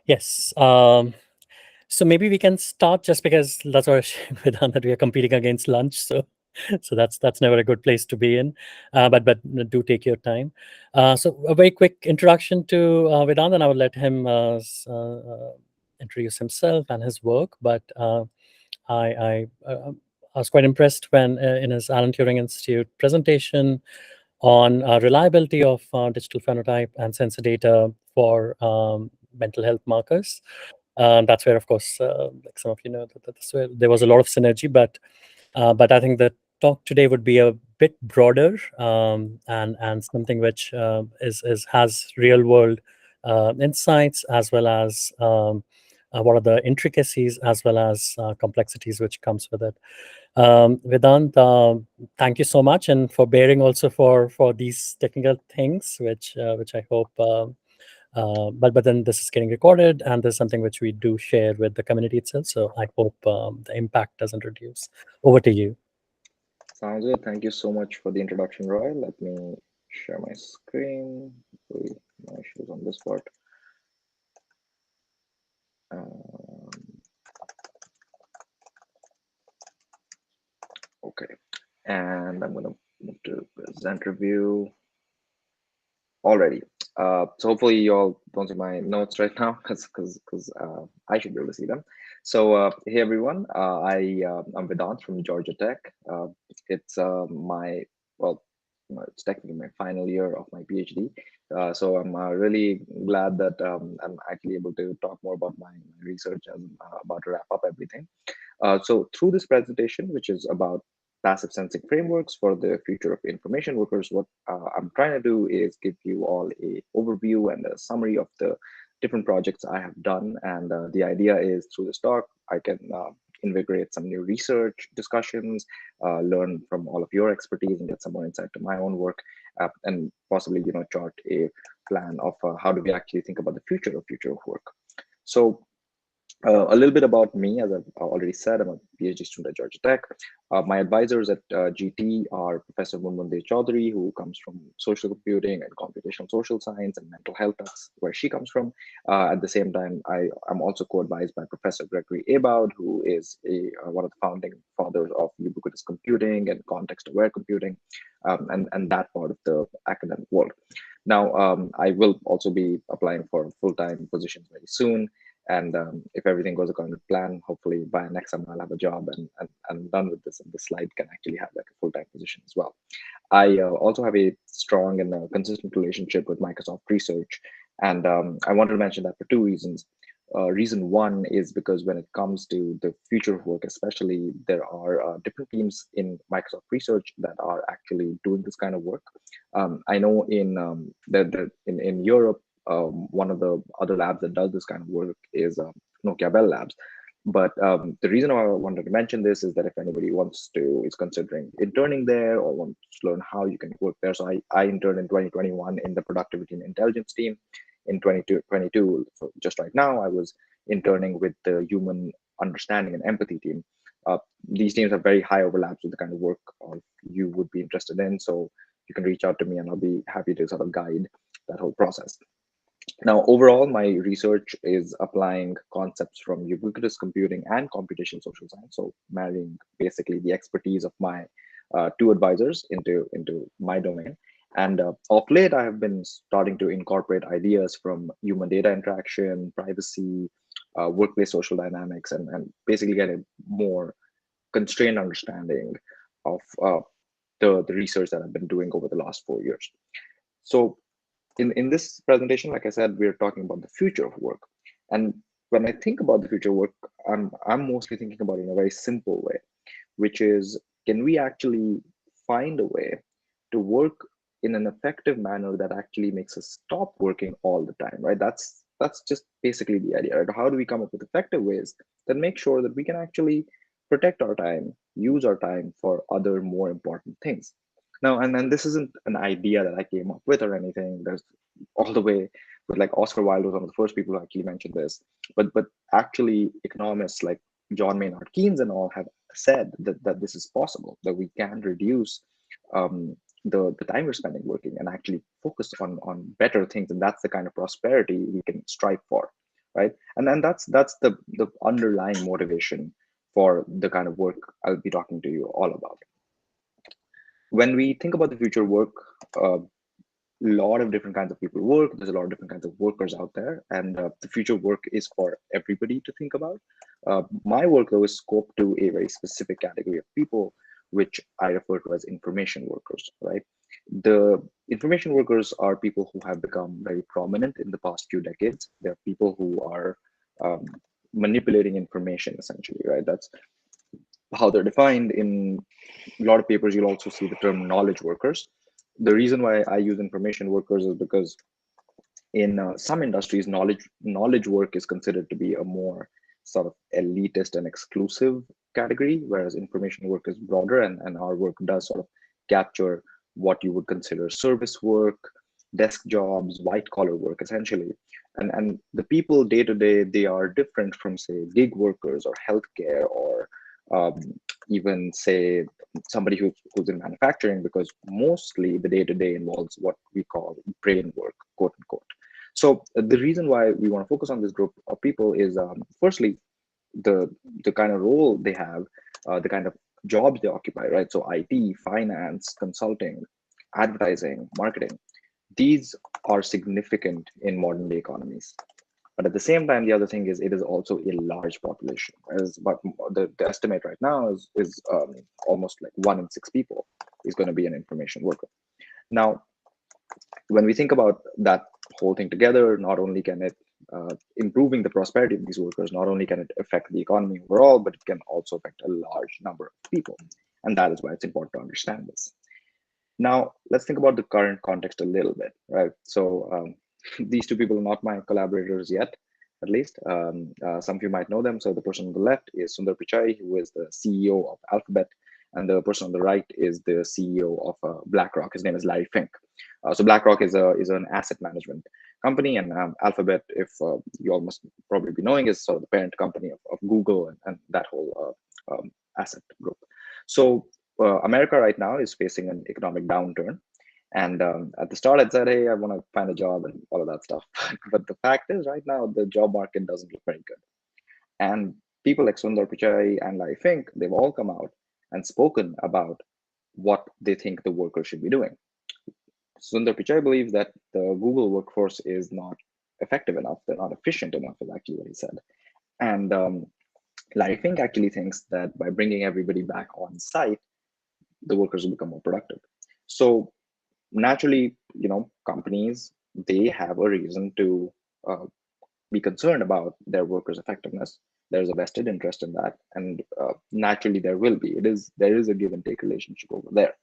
Yes. So maybe we can start just because that's our shame, Vedant, that we are competing against lunch. So that's never a good place to be in. But do take your time. So a very quick introduction to Vedant, and I will let him introduce himself and his work. But I was quite impressed when in his Alan Turing Institute presentation on reliability of digital phenotype and sensor data for mental health markers. That's where, of course, like some of you know, that's where there was a lot of synergy. But I think the talk today would be a bit broader and something which is has real world insights as well as what are the intricacies as well as complexities which comes with it. Vedant, thank you so much, and for bearing also for these technical things, which I hope. But then this is getting recorded, and there's something which we do share with the community itself. So I hope the impact doesn't reduce. Over to you. Sounds good. Thank you so much for the introduction, Roy. Let me share my screen. Hopefully, no issues on this part. Um, okay, and I'm going to move to present review already. So hopefully you all don't see my notes right now because I should be able to see them. So hey everyone, I'm Vedant from Georgia Tech. It's my well, it's technically my final year of my PhD. So I'm really glad that I'm actually able to talk more about my research and about to wrap up everything. So through this presentation, which is about passive sensing frameworks for the future of information workers, what I'm trying to do is give you all a overview and a summary of the different projects I have done. And the idea is through this talk, I can invigorate some new research discussions, learn from all of your expertise and get some more insight to my own work, and possibly, chart a plan of how do we actually think about the future of work. So a little bit about me, as I've already said, I'm a PhD student at Georgia Tech. My advisors at GT are Professor Munmunde Chaudhary, who comes from social computing and computational social science and mental health. That's where she comes from. At the same time, I am also co-advised by Professor Gregory Abaud, who is one of the founding fathers of ubiquitous computing and context-aware computing, and that part of the academic world. Now, I will also be applying for full-time positions very soon. And if everything goes according to plan, hopefully by next summer I'll have a job and I'm done with this, and the slide can actually have like a full-time position as well. I also have a strong and consistent relationship with Microsoft Research, and I wanted to mention that for two reasons. Reason one is because when it comes to the future of work, especially, there are different teams in Microsoft Research that are actually doing this kind of work. I know in Europe, one of the other labs that does this kind of work is Nokia Bell Labs. But the reason why I wanted to mention this is that if anybody is considering interning there or wants to learn how you can work there. So I interned in 2021 in the productivity and intelligence team. In 2022, so just right now, I was interning with the human understanding and empathy team. These teams have very high overlaps with the kind of work you would be interested in. So you can reach out to me and I'll be happy to sort of guide that whole process. Now, overall, my research is applying concepts from ubiquitous computing and computational social science. So marrying basically the expertise of my two advisors into my domain. And of late, I have been starting to incorporate ideas from human data interaction, privacy, workplace social dynamics, and basically get a more constrained understanding of the research that I've been doing over the last 4 years. So in this presentation, like I said, we're talking about the future of work. And when I think about the future of work, I'm mostly thinking about it in a very simple way, which is, can we actually find a way to work in an effective manner that actually makes us stop working all the time, right? That's just basically the idea, right? How do we come up with effective ways that make sure that we can actually protect our time, use our time for other more important things? Now, and this isn't an idea that I came up with or anything. There's all the way with like Oscar Wilde was one of the first people who actually mentioned this. But actually, economists like John Maynard Keynes and all have said that this is possible, that we can reduce the time we're spending working and actually focus on better things. And that's the kind of prosperity we can strive for. right? And then that's the underlying motivation for the kind of work I'll be talking to you all about. When we think about the future work, a lot of different kinds of people work. There's a lot of different kinds of workers out there, and the future work is for everybody to think about. My work, though, is scoped to a very specific category of people, which I refer to as information workers, right? The information workers are people who have become very prominent in the past few decades. They're people who are um, manipulating information, essentially, right? That's how they're defined. In a lot of papers, you'll also see the term knowledge workers. The reason why I use information workers is because in some industries, knowledge work is considered to be a more sort of elitist and exclusive category, whereas information work is broader, and our work does sort of capture what you would consider service work, desk jobs, white collar work, essentially. And the people day to day, they are different from, say, gig workers or healthcare, or um, even, say, somebody who's in manufacturing, because mostly the day to day involves what we call brain work, quote unquote. So the reason why we want to focus on this group of people is, firstly, the kind of role they have, the kind of jobs they occupy, right? So IT, finance, consulting, advertising, marketing, these are significant in modern day economies. But at the same time, the other thing is, it is also a large population. As but the estimate right now is almost like 1 in 6 people is going to be an information worker. Now, when we think about that whole thing together, not only can it improving the prosperity of these workers, not only can it affect the economy overall, but it can also affect a large number of people. And that is why it's important to understand this. Now, let's think about the current context a little bit, right? So these two people are not my collaborators yet, at least. Some of you might know them. So the person on the left is Sundar Pichai, who is the CEO of Alphabet, and the person on the right is the CEO of BlackRock. His name is Larry Fink. So BlackRock is an asset management company, and Alphabet, if you all must probably be knowing, is sort of the parent company of Google and that whole asset group. So America right now is facing an economic downturn. And at the start, I said, hey, I want to find a job and all of that stuff. But the fact is, right now, the job market doesn't look very good. And people like Sundar Pichai and Larry Fink, they've all come out and spoken about what they think the workers should be doing. Sundar Pichai believes that the Google workforce is not effective enough. They're not efficient enough, is actually what he said. And Larry Fink actually thinks that by bringing everybody back on site, the workers will become more productive. So naturally, companies, they have a reason to be concerned about their workers' effectiveness. There's a vested interest in that, and naturally there will be. There is a give and take relationship over there.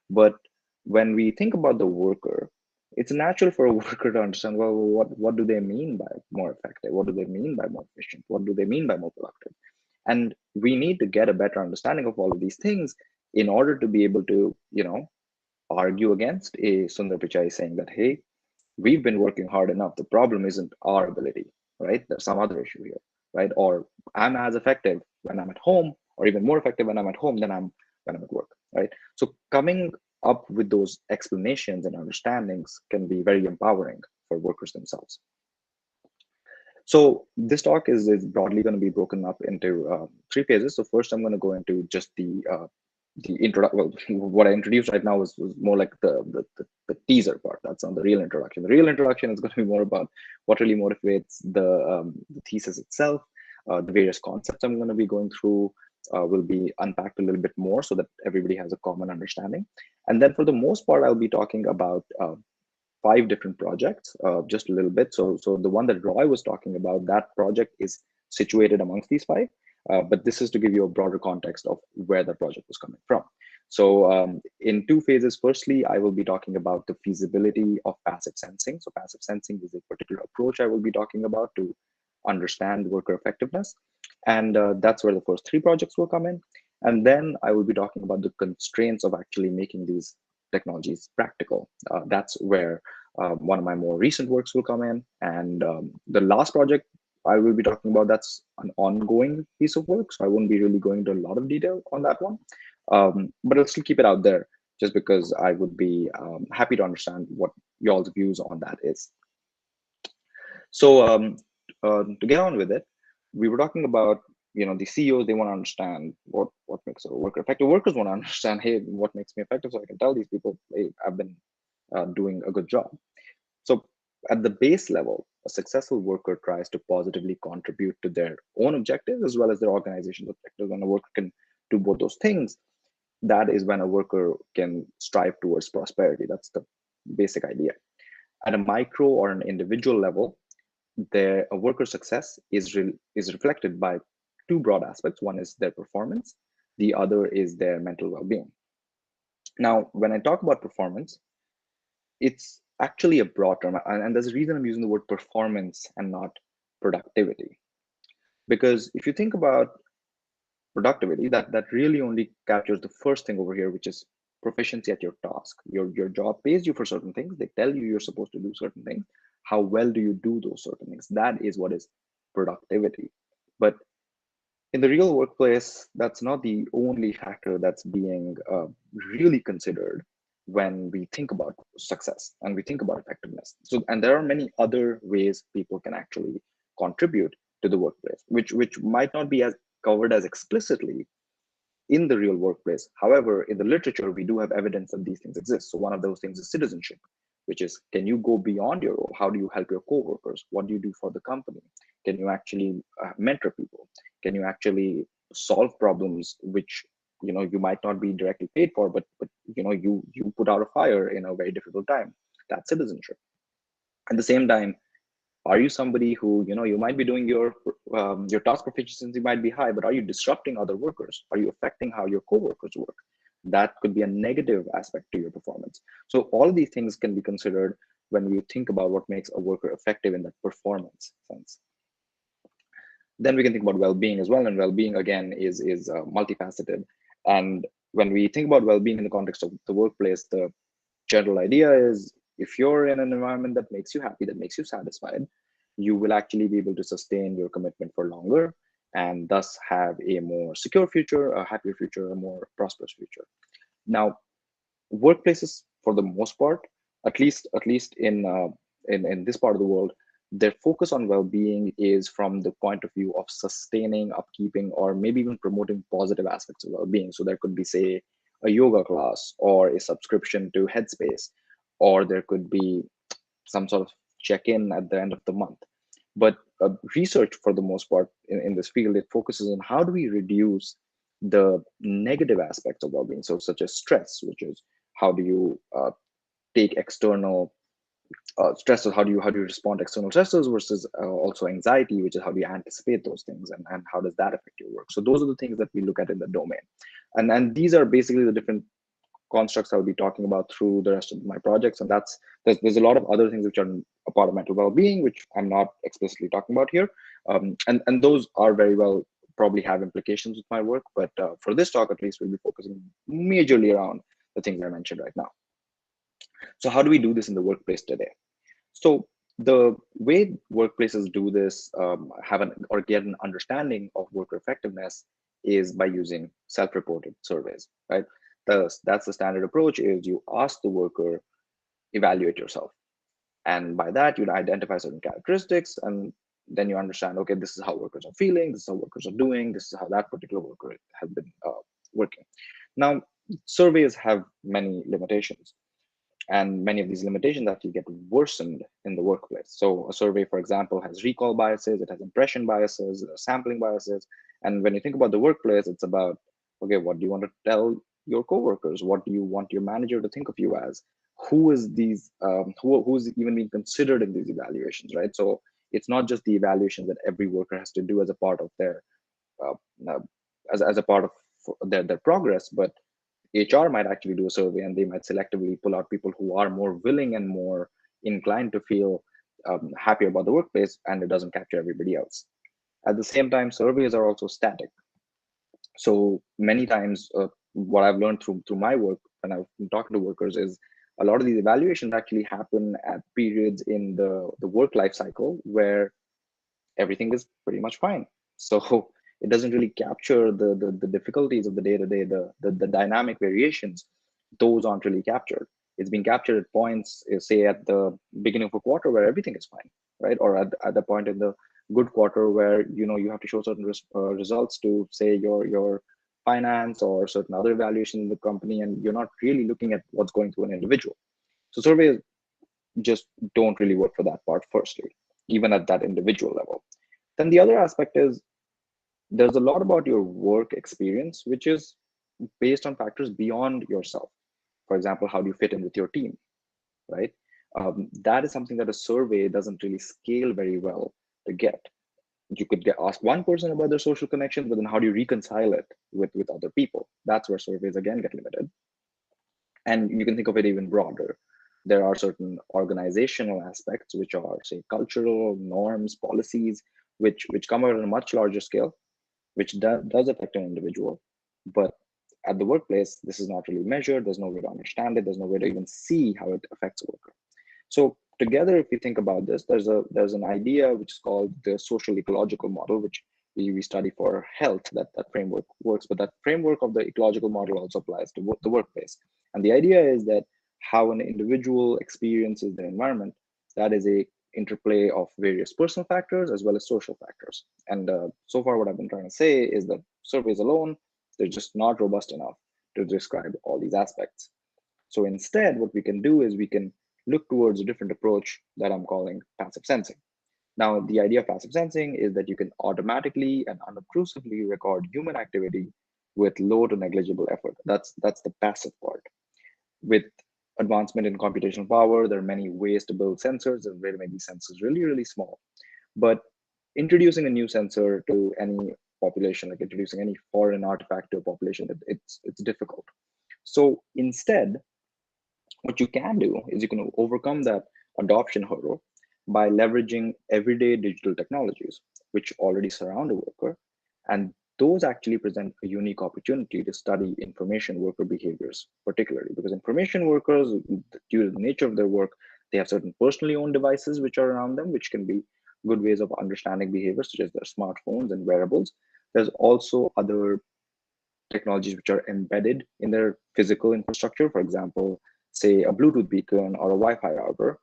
But when we think about the worker, it's natural for a worker to understand, well, what do they mean by more effective? What do they mean by more efficient? What do they mean by more productive? And we need to get a better understanding of all of these things in order to be able to, argue against a Sundar Pichai saying that, hey, we've been working hard enough. The problem isn't our ability, right? There's some other issue here, right? Or I'm as effective when I'm at home, or even more effective when I'm at home than I'm when I'm at work, right? So coming up with those explanations and understandings can be very empowering for workers themselves. So this talk is broadly going to be broken up into 3 phases. So first, I'm going to go into just the intro. Well, what I introduced right now was more like the teaser part. That's not the real introduction. The real introduction is going to be more about what really motivates the thesis itself. The various concepts I'm going to be going through will be unpacked a little bit more so that everybody has a common understanding. And then for the most part, I'll be talking about 5 different projects, just a little bit. So the one that Roy was talking about, that project is situated amongst these 5. But this is to give you a broader context of where the project was coming from. So in 2 phases, firstly, I will be talking about the feasibility of passive sensing. So passive sensing is a particular approach I will be talking about to understand worker effectiveness. And that's where the first 3 projects will come in. And then I will be talking about the constraints of actually making these technologies practical. That's where one of my more recent works will come in. And the last project I will be talking about, that's an ongoing piece of work. So I won't be really going into a lot of detail on that one. But I'll still keep it out there just because I would be happy to understand what y'all's views on that is. So to get on with it, we were talking about, the CEOs, they want to understand what makes a worker effective. Workers want to understand, hey, what makes me effective, so I can tell these people, hey, I've been doing a good job. So at the base level, a successful worker tries to positively contribute to their own objectives as well as their organization's objectives. When a worker can do both those things, that is when a worker can strive towards prosperity. That's the basic idea. At a micro or an individual level, a worker's success is reflected by two broad aspects. One is their performance, the other is their mental well-being. Now, when I talk about performance, it's actually a broad term, and there's a reason I'm using the word performance and not productivity. Because if you think about productivity, that really only captures the first thing over here, which is proficiency at your task. Your job pays you for certain things. They tell you you're supposed to do certain things. How well do you do those certain things? That is what is productivity. But in the real workplace, that's not the only factor that's being really considered when we think about success and we think about effectiveness. So, and there are many other ways people can actually contribute to the workplace, which might not be as covered as explicitly in the real workplace. However, in the literature, we do have evidence that these things exist. So one of those things is citizenship, which is, can you go beyond your role? How do you help your coworkers? What do you do for the company? Can you actually mentor people? Can you actually solve problems which you might not be directly paid for, but you put out a fire in a very difficult time? That's citizenship. At the same time, are you somebody who, you might be doing your task proficiency might be high, but are you disrupting other workers? Are you affecting how your coworkers work? That could be a negative aspect to your performance. So all of these things can be considered when we think about what makes a worker effective in that performance sense. Then we can think about well-being as well, and well-being again is multifaceted. And when we think about well-being in the context of the workplace, the general idea is, if you're in an environment that makes you happy, that makes you satisfied, you will actually be able to sustain your commitment for longer and thus have a more secure future, a happier future, a more prosperous future. Now, workplaces, for the most part, at least in this part of the world, their focus on well-being is from the point of view of sustaining, upkeeping, or maybe even promoting positive aspects of well-being. So there could be, say, a yoga class or a subscription to Headspace, or there could be some sort of check-in at the end of the month. But research, for the most part, in this field, it focuses on how do we reduce the negative aspects of well-being, so such as stress, which is how do you take external stresses, how do you respond to external stressors, versus also anxiety, which is how do you anticipate those things, and how does that affect your work. So those are the things that we look at in the domain, and these are basically the different constructs I'll be talking about through the rest of my projects. And there's a lot of other things which are a part of mental well-being, which I'm not explicitly talking about here, and those are very well probably have implications with my work, but for this talk at least, we'll be focusing majorly around the things I mentioned right now. So how do we do this in the workplace today? So the way workplaces do this, or get an understanding of worker effectiveness, is by using self-reported surveys, right? That's the standard approach, is you ask the worker, evaluate yourself. And by that, you'd identify certain characteristics, and then you understand, okay, this is how workers are feeling, this is how workers are doing, this is how that particular worker has been working. Now, surveys have many limitations, and many of these limitations actually get worsened in the workplace. So a survey, for example, has recall biases, it has impression biases, sampling biases. And when you think about the workplace, it's about, okay, what do you want to tell your coworkers? What do you want your manager to think of you as? Who is who's even being considered in these evaluations, right? So it's not just the evaluation that every worker has to do as a part of their uh, uh, as a part of their progress, but HR might actually do a survey, and they might selectively pull out people who are more willing and more inclined to feel happier about the workplace, and it doesn't capture everybody else. At the same time, surveys are also static. So many times, what I've learned through my work when I've been talking to workers is, a lot of these evaluations actually happen at periods in the work life cycle where everything is pretty much fine. So it doesn't really capture the difficulties of the day-to-day, the dynamic variations. Those aren't really captured. It's being captured at points, say at the beginning of a quarter, where everything is fine, right? Or at the point in the good quarter where you have to show certain results to say your finance or certain other evaluation in the company, and you're not really looking at what's going through an individual. So surveys just don't really work for that part, firstly, even at that individual level. Then the other aspect is there's a lot about your work experience, which is based on factors beyond yourself. For example, how do you fit in with your team, right? That is something that a survey doesn't really scale very well to get. You could ask one person about their social connections, but then how do you reconcile it with other people? That's where surveys again get limited. And you can think of it even broader. There are certain organizational aspects, which are, say, cultural norms, policies, which come out on a much larger scale, which does affect an individual. But at the workplace, this is not really measured. There's no way to understand it. There's no way to even see how it affects a worker. So together, if you think about this, there's an idea which is called the social ecological model, which we study for health, that framework works, but that framework of the ecological model also applies to the workplace. And the idea is that how an individual experiences the environment, that is a interplay of various personal factors as well as social factors. And so far, what I've been trying to say is that surveys alone, they're just not robust enough to describe all these aspects. So instead, what we can do is we can look towards a different approach that I'm calling passive sensing. Now, the idea of passive sensing is that you can automatically and unobtrusively record human activity with low to negligible effort. That's the passive part. With advancement in computational power, there are many ways to build sensors and way to make these sensors really, really small. But introducing a new sensor to any population, like introducing any foreign artifact to a population, it's difficult. So instead, what you can do is you can overcome that adoption hurdle by leveraging everyday digital technologies, which already surround a worker. And those actually present a unique opportunity to study information worker behaviors, particularly because information workers, due to the nature of their work, they have certain personally owned devices which are around them, which can be good ways of understanding behaviors, such as their smartphones and wearables. There's also other technologies which are embedded in their physical infrastructure, for example, say a Bluetooth beacon or a Wi-Fi router,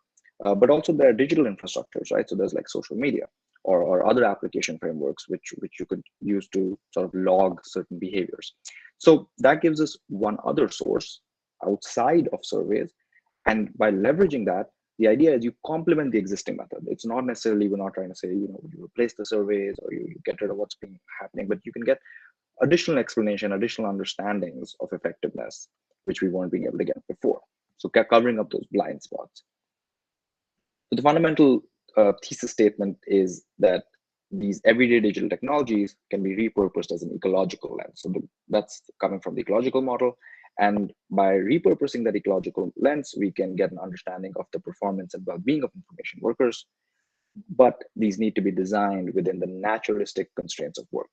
but also there are digital infrastructures, right? So there's like social media or other application frameworks which you could use to sort of log certain behaviors. So that gives us one other source outside of surveys. And by leveraging that, the idea is you complement the existing method. It's not necessarily, we're not trying to say, you replace the surveys or you get rid of what's been happening, but you can get additional explanation, additional understandings of effectiveness, which we weren't being able to get before. So covering up those blind spots. So the fundamental thesis statement is that these everyday digital technologies can be repurposed as an ecological lens. So that's coming from the ecological model. And by repurposing that ecological lens, we can get an understanding of the performance and well-being of information workers. But these need to be designed within the naturalistic constraints of work.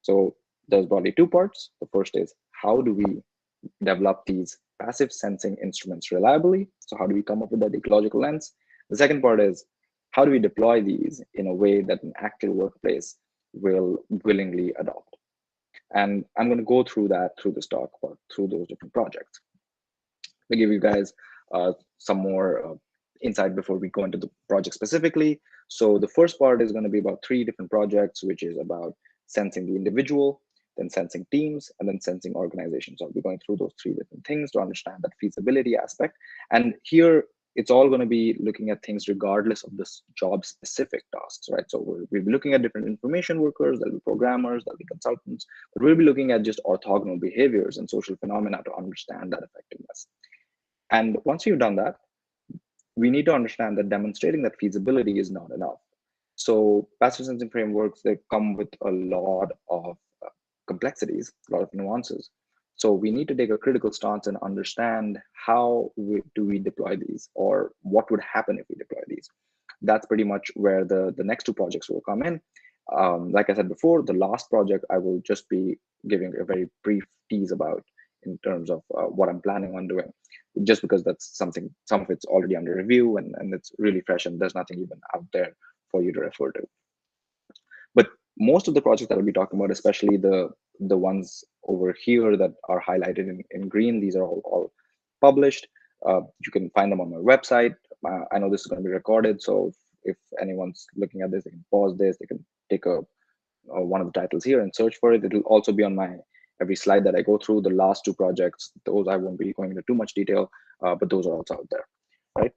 So there's broadly two parts. The first is how do we develop these passive sensing instruments reliably? So how do we come up with that ecological lens? The second part is how do we deploy these in a way that an actual workplace will willingly adopt? And I'm going to go through that through this talk or through those different projects. To give you guys some more insight before we go into the project specifically. So the first part is going to be about 3 different projects, which is about sensing the individual, then sensing teams, and then sensing organizations. So I'll be going through those 3 different things to understand that feasibility aspect. And here, it's all going to be looking at things regardless of this job specific tasks, right? So we'll be looking at different information workers, there'll be programmers, there'll be consultants, but we'll be looking at just orthogonal behaviors and social phenomena to understand that effectiveness. And once you've done that, we need to understand that demonstrating that feasibility is not enough. So passive sensing frameworks, they come with a lot of complexities, a lot of nuances. So we need to take a critical stance and understand how do we deploy these, or what would happen if we deploy these. That's pretty much where the next 2 projects will come in. Like I said before, the last project I will just be giving a very brief tease about in terms of what I'm planning on doing, just because that's something, some of it's already under review and it's really fresh and there's nothing even out there for you to refer to. But most of the projects that I'll be talking about, especially the ones over here that are highlighted in green, these are all published. You can find them on my website. I know this is going to be recorded, so if anyone's looking at this, they can pause this, they can take one of the titles here and search for it. It'll also be on my every slide that I go through. The last two projects, those I won't be going into too much detail, but those are also out there, right?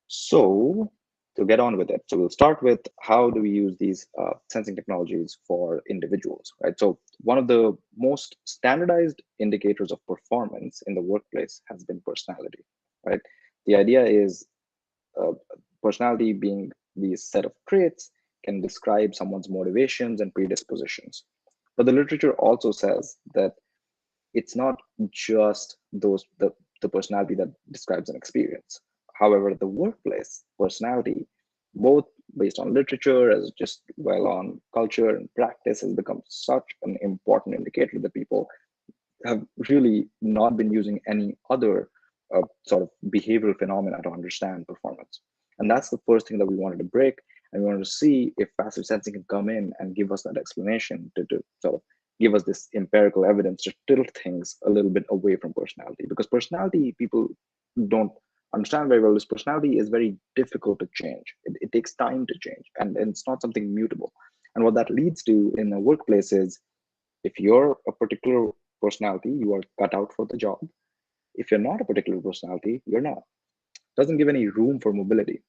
So to get on with it, so we'll start with how do we use these sensing technologies for individuals, right? So one of the most standardized indicators of performance in the workplace has been personality, right? The idea is uh, personality being these set of traits can describe someone's motivations and predispositions. But the literature also says that it's not just the personality that describes an experience. However, the workplace personality, both based on literature as just well on culture and practice, has become such an important indicator that people have really not been using any other sort of behavioral phenomena to understand performance. And that's the first thing that we wanted to break. And we wanted to see if passive sensing can come in and give us that explanation to sort of give us this empirical evidence to tilt things a little bit away from personality. Because personality, people don't understand very well, this personality is very difficult to change. It takes time to change, and it's not something mutable. And what that leads to in a workplace is if you're a particular personality, you are cut out for the job. If you're not a particular personality, you're not. Doesn't give any room for mobility,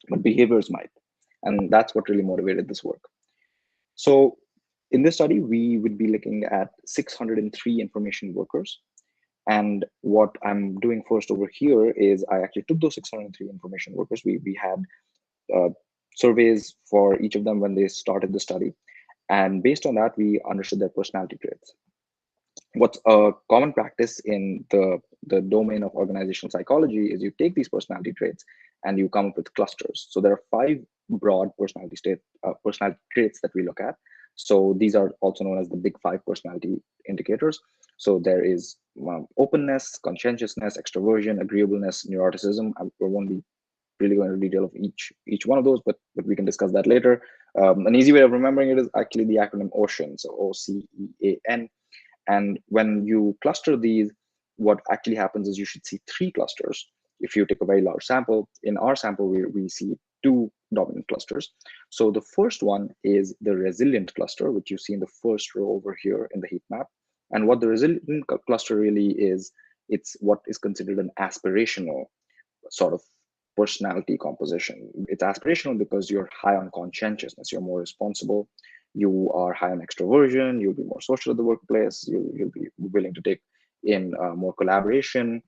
but behaviors might. And that's what really motivated this work. So in this study, we would be looking at 603 information workers. And what I'm doing first over here is I actually took those 603 information workers. We had uh, surveys for each of them when they started the study. And based on that, we understood their personality traits. What's a common practice in the domain of organizational psychology is you take these personality traits and you come up with clusters. So there are 5 broad personality traits that we look at. So these are also known as the big 5 personality indicators. So there is openness, conscientiousness, extroversion, agreeableness, neuroticism. I won't be really going into detail of each one of those, but we can discuss that later. An easy way of remembering it is actually the acronym OCEAN, so OCEAN. And when you cluster these, what actually happens is you should see 3 clusters. If you take a very large sample, in our sample, we see 2 dominant clusters. So the first one is the resilient cluster, which you see in the first row over here in the heat map. And what the resilient cluster really is, it's what is considered an aspirational sort of personality composition. It's aspirational because you're high on conscientiousness, you're more responsible, you are high on extroversion, you'll be more social at the workplace, you'll be willing to take in more collaboration,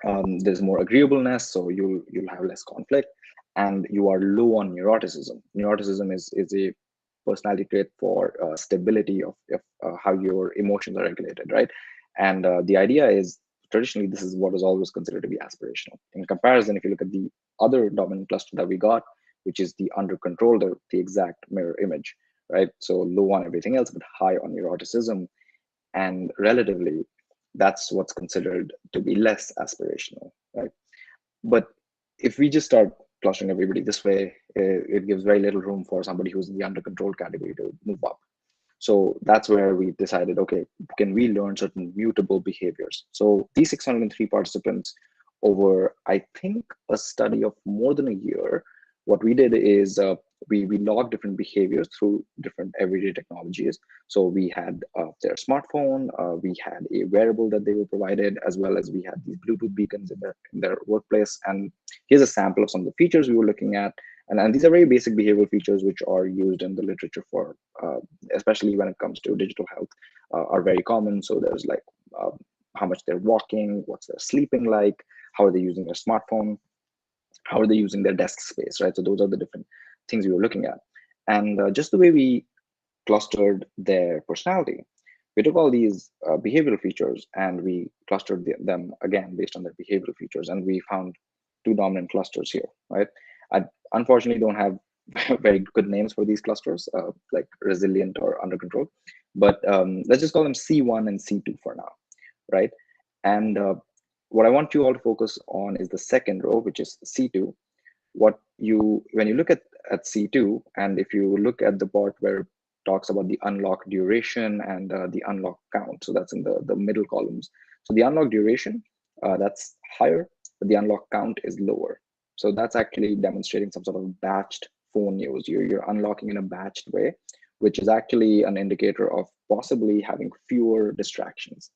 there's more agreeableness, so you'll have less conflict, and you are low on neuroticism. Neuroticism is a personality trait for stability of how your emotions are regulated, right? And the idea is traditionally this is what is always considered to be aspirational. In comparison, if you look at the other dominant cluster that we got, which is the under control, the exact mirror image, right? So low on everything else, but high on neuroticism, and relatively that's what's considered to be less aspirational, right? But if we just start clustering everybody this way, it gives very little room for somebody who's in the under control category to move up. So that's where we decided, okay, can we learn certain mutable behaviors? So these 603 participants over, I think, a study of more than a year, what we did is we logged different behaviors through different everyday technologies. So we had their smartphone, we had a wearable that they were provided, as well as we had these Bluetooth beacons in their workplace. And here's a sample of some of the features we were looking at. And these are very basic behavioral features which are used in the literature for, especially when it comes to digital health, are very common. So there's like how much they're walking, what's their sleeping like, how are they using their smartphone, how are they using their desk space, right? So those are the different things we were looking at. And just the way we clustered their personality, we took all these behavioral features and we clustered them again based on their behavioral features, and we found 2 dominant clusters here, right? I unfortunately don't have very good names for these clusters, like resilient or under control, but let's just call them C1 and C2 for now, right? And what I want you all to focus on is the second row, which is C2. When you look at C2, and if you look at the part where it talks about the unlock duration and the unlock count, so that's in the middle columns. So the unlock duration, that's higher, but the unlock count is lower. So that's actually demonstrating some sort of batched phone use. You're unlocking in a batched way, which is actually an indicator of possibly having fewer distractions.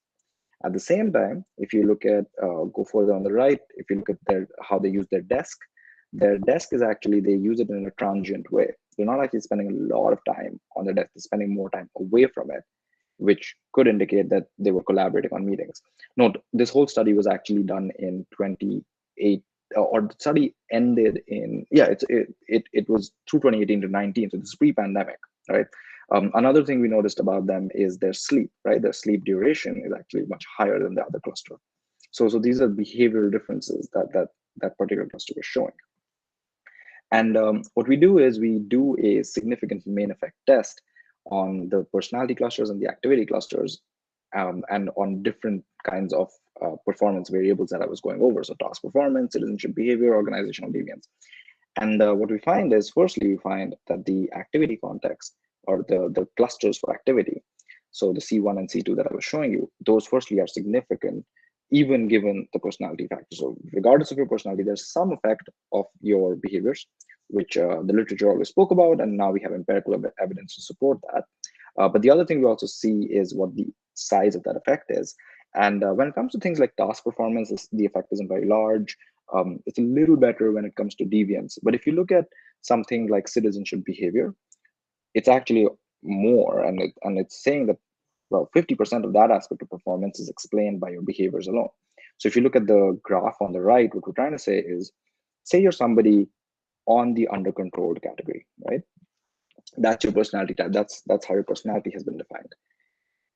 At the same time, if you look at, go further on the right, if you look at how they use their desk is actually, they use it in a transient way. They're not actually spending a lot of time on their desk, they're spending more time away from it, which could indicate that they were collaborating on meetings. Note, this whole study was actually done in 28, or the study ended in, yeah, it was through 2018 to 19, so this is pre-pandemic, right? Another thing we noticed about them is their sleep, right? Their sleep duration is actually much higher than the other cluster. So these are behavioral differences that particular cluster was showing. And what we do is we do a significant main effect test on the personality clusters and the activity clusters, and on different kinds of performance variables that I was going over. So task performance, citizenship behavior, organizational deviance. And what we find is, firstly, we find that the activity context, or the clusters for activity, so the C1 and C2 that I was showing you, those firstly are significant, even given the personality factor. So regardless of your personality, there's some effect of your behaviors, which the literature always spoke about, and now we have empirical evidence to support that. But the other thing we also see is what the size of that effect is. And when it comes to things like task performance, the effect isn't very large. It's a little better when it comes to deviance. But if you look at something like citizenship behavior, it's actually more, and it's saying that, well, 50% of that aspect of performance is explained by your behaviors alone. So if you look at the graph on the right, what we're trying to say is, say you're somebody on the under controlled category, right? That's your personality type. That's how your personality has been defined.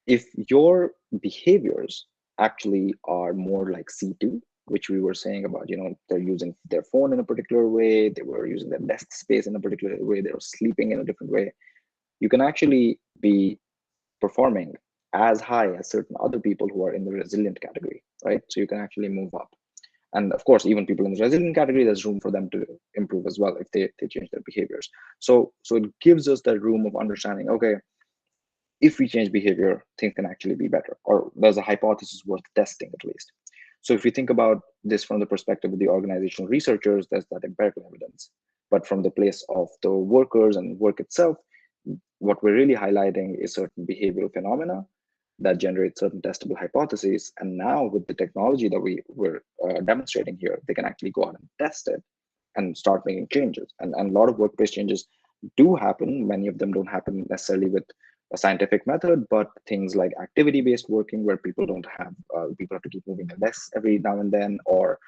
If your behaviors actually are more like C2, which we were saying about, they're using their phone in a particular way, they were using their desk space in a particular way, they were sleeping in a different way, you can actually be performing as high as certain other people who are in the resilient category, right? So you can actually move up. And of course, even people in the resilient category, there's room for them to improve as well if they change their behaviors. So it gives us that room of understanding, okay, if we change behavior, things can actually be better, or there's a hypothesis worth testing at least. So if you think about this from the perspective of the organizational researchers, there's that empirical evidence. But from the place of the workers and work itself, what we're really highlighting is certain behavioral phenomena that generate certain testable hypotheses. And now with the technology that we're demonstrating here, they can actually go out and test it and start making changes. And a lot of workplace changes do happen. Many of them don't happen necessarily with a scientific method, but things like activity-based working, where people don't have, people have to keep moving their desks every now and then, or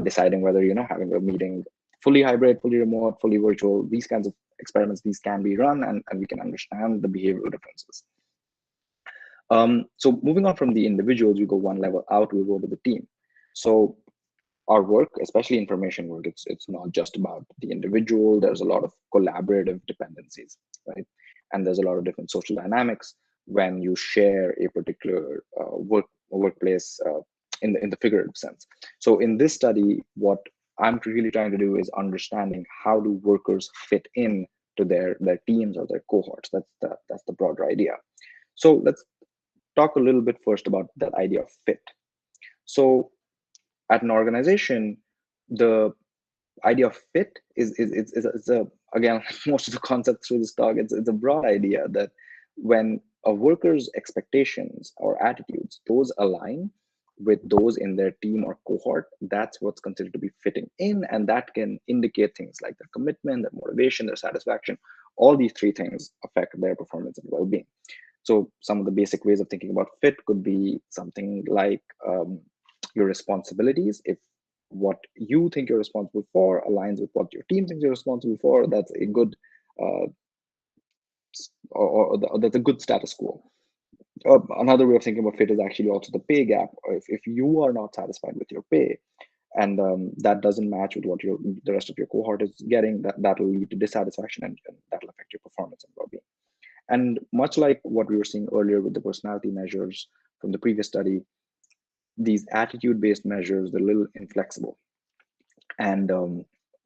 deciding whether, having a meeting fully hybrid, fully remote, fully virtual, these kinds of experiments, these can be run, and we can understand the behavioral differences. So moving on from the individuals, we go one level out, we go to the team. So our work, especially information work, it's not just about the individual. There's a lot of collaborative dependencies, right? And there's a lot of different social dynamics when you share a particular workplace in the figurative sense. So in this study, what I'm really trying to do is understanding how do workers fit in to their teams or their cohorts. That's the broader idea. So let's talk a little bit first about that idea of fit. So at an organization, the idea of fit is a, again, most of the concepts through this talk, it's a broad idea that when a worker's expectations or attitudes, those align with those in their team or cohort, that's what's considered to be fitting in, and that can indicate things like their commitment, their motivation, their satisfaction. All these three things affect their performance and well-being. So some of the basic ways of thinking about fit could be something like your responsibilities. If what you think you're responsible for aligns with what your team thinks you're responsible for, that's a good that's a good status quo. Another way of thinking about fit is actually also the pay gap. If you are not satisfied with your pay, and that doesn't match with what the rest of your cohort is getting, that will lead to dissatisfaction, and that'll affect your performance and well-being. And much like what we were seeing earlier with the personality measures from the previous study, these attitude-based measures, they're a little inflexible. And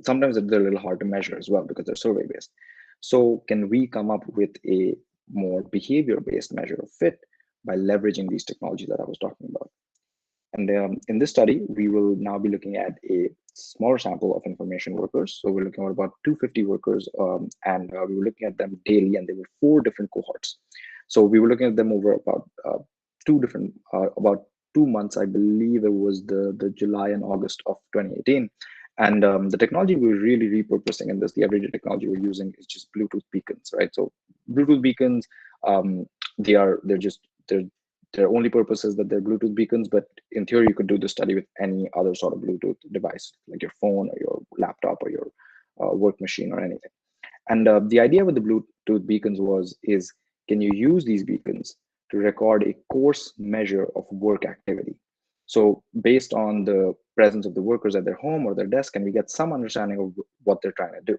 sometimes they're a little hard to measure as well because they're survey-based. So can we come up with a more behavior-based measure of fit by leveraging these technologies that I was talking about? And in this study, we will now be looking at a smaller sample of information workers. So we're looking at about 250 workers, and we were looking at them daily, and there were 4 different cohorts. So we were looking at them over about 2 months, I believe it was the July and August of 2018. And the technology we're really repurposing in this, the everyday technology we're using is just Bluetooth beacons, right? So Bluetooth beacons, they're their only purpose is that they're Bluetooth beacons, but in theory, you could do the study with any other sort of Bluetooth device, like your phone or your laptop or your work machine or anything. And the idea with the Bluetooth beacons is can you use these beacons to record a coarse measure of work activity? So based on the presence of the workers at their home or their desk, can we get some understanding of what they're trying to do?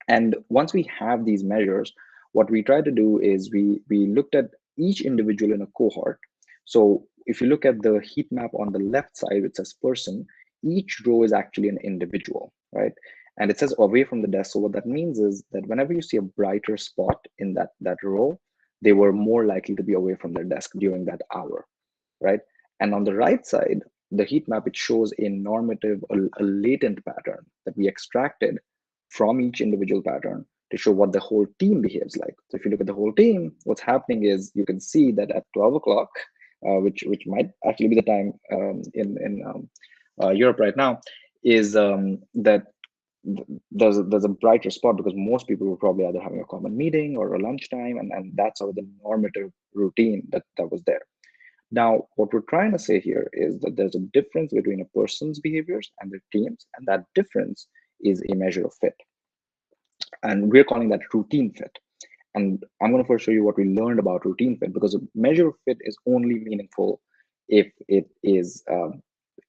And once we have these measures, what we try to do is we looked at each individual in a cohort. So if you look at the heat map on the left side, it says person, each row is actually an individual, right? And it says away from the desk. So what that means is that whenever you see a brighter spot in that row, they were more likely to be away from their desk during that hour, right? And on the right side, the heat map, it shows a normative, a latent pattern that we extracted from each individual pattern to show what the whole team behaves like. So if you look at the whole team, what's happening is you can see that at 12 o'clock, which might actually be the time in Europe right now, is that there's a brighter spot because most people were probably either having a common meeting or a lunchtime, and that's sort of the normative routine that was there. Now, what we're trying to say here is that there's a difference between a person's behaviors and their teams, and that difference is a measure of fit. And we're calling that routine fit. And I'm going to first show you what we learned about routine fit, because a measure of fit is only meaningful if it is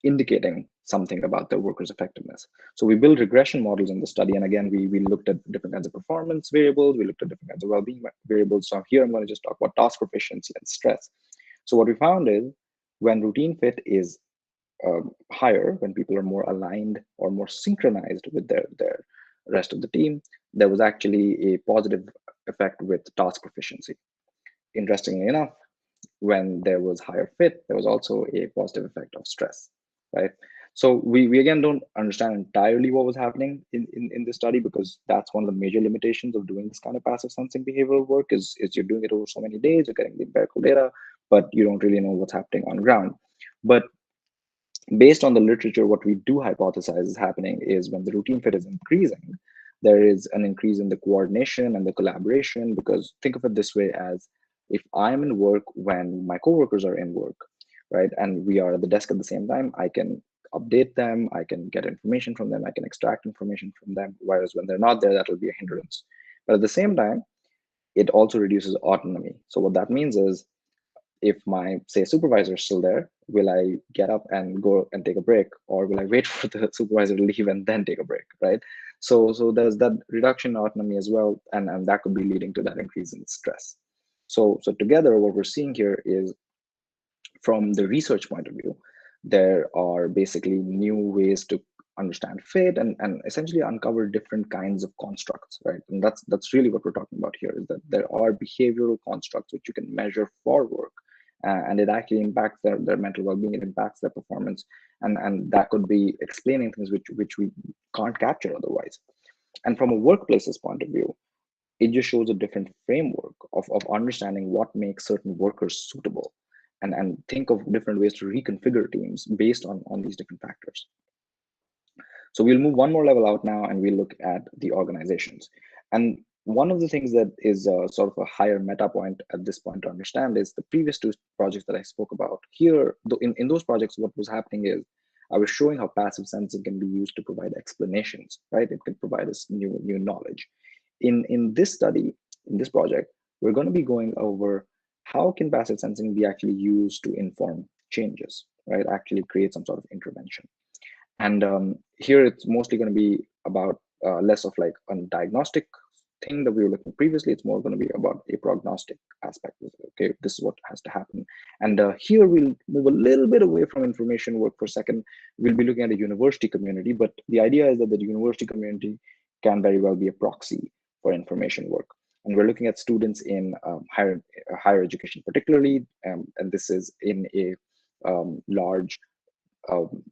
indicating something about the worker's effectiveness. So we built regression models in the study. And again, we looked at different kinds of performance variables. We looked at different kinds of well-being variables. So here I'm going to just talk about task proficiency and stress. So what we found is when routine fit is higher, when people are more aligned or more synchronized with their rest of the team, there was actually a positive effect with task proficiency. Interestingly enough, when there was higher fit, there was also a positive effect of stress, right? So we again don't understand entirely what was happening in this study, because that's one of the major limitations of doing this kind of passive sensing behavioral work is you're doing it over so many days, you're getting the empirical data, but you don't really know what's happening on ground. But based on the literature, what we do hypothesize is happening is when the routine fit is increasing, there is an increase in the coordination and the collaboration. Because think of it this way, as if I'm in work when my coworkers are in work, right, and we are at the desk at the same time, I can update them, I can get information from them, I can extract information from them, whereas when they're not there, that will be a hindrance. But at the same time, it also reduces autonomy. So what that means is, if my, say, supervisor is still there, will I get up and go and take a break, or will I wait for the supervisor to leave and then take a break, right? So there's that reduction in autonomy as well, and that could be leading to that increase in stress. So together, what we're seeing here is, from the research point of view, there are basically new ways to understand fit and essentially uncover different kinds of constructs, right? And that's really what we're talking about here, is that there are behavioral constructs which you can measure for work, and it actually impacts their mental well-being, it impacts their performance, and that could be explaining things which we can't capture otherwise. And from a workplace's point of view, it just shows a different framework of understanding what makes certain workers suitable, and think of different ways to reconfigure teams based on these different factors. So we'll move one more level out now, and we'll look at the organizations. And one of the things that is sort of a higher meta point at this point to understand is the previous 2 projects that I spoke about. Here, in those projects, what was happening is I was showing how passive sensing can be used to provide explanations, right? It can provide us new knowledge. In this study, in this project, we're going to be going over how can passive sensing be actually used to inform changes, right? Actually create some sort of intervention. And here it's mostly going to be about less of like a diagnostic thing that we were looking previously. It's more going to be about a prognostic aspect. Okay, this is what has to happen. And here we'll move a little bit away from information work for a second. We'll be looking at a university community, but the idea is that the university community can very well be a proxy for information work. And we're looking at students in higher education particularly, and this is in a large um,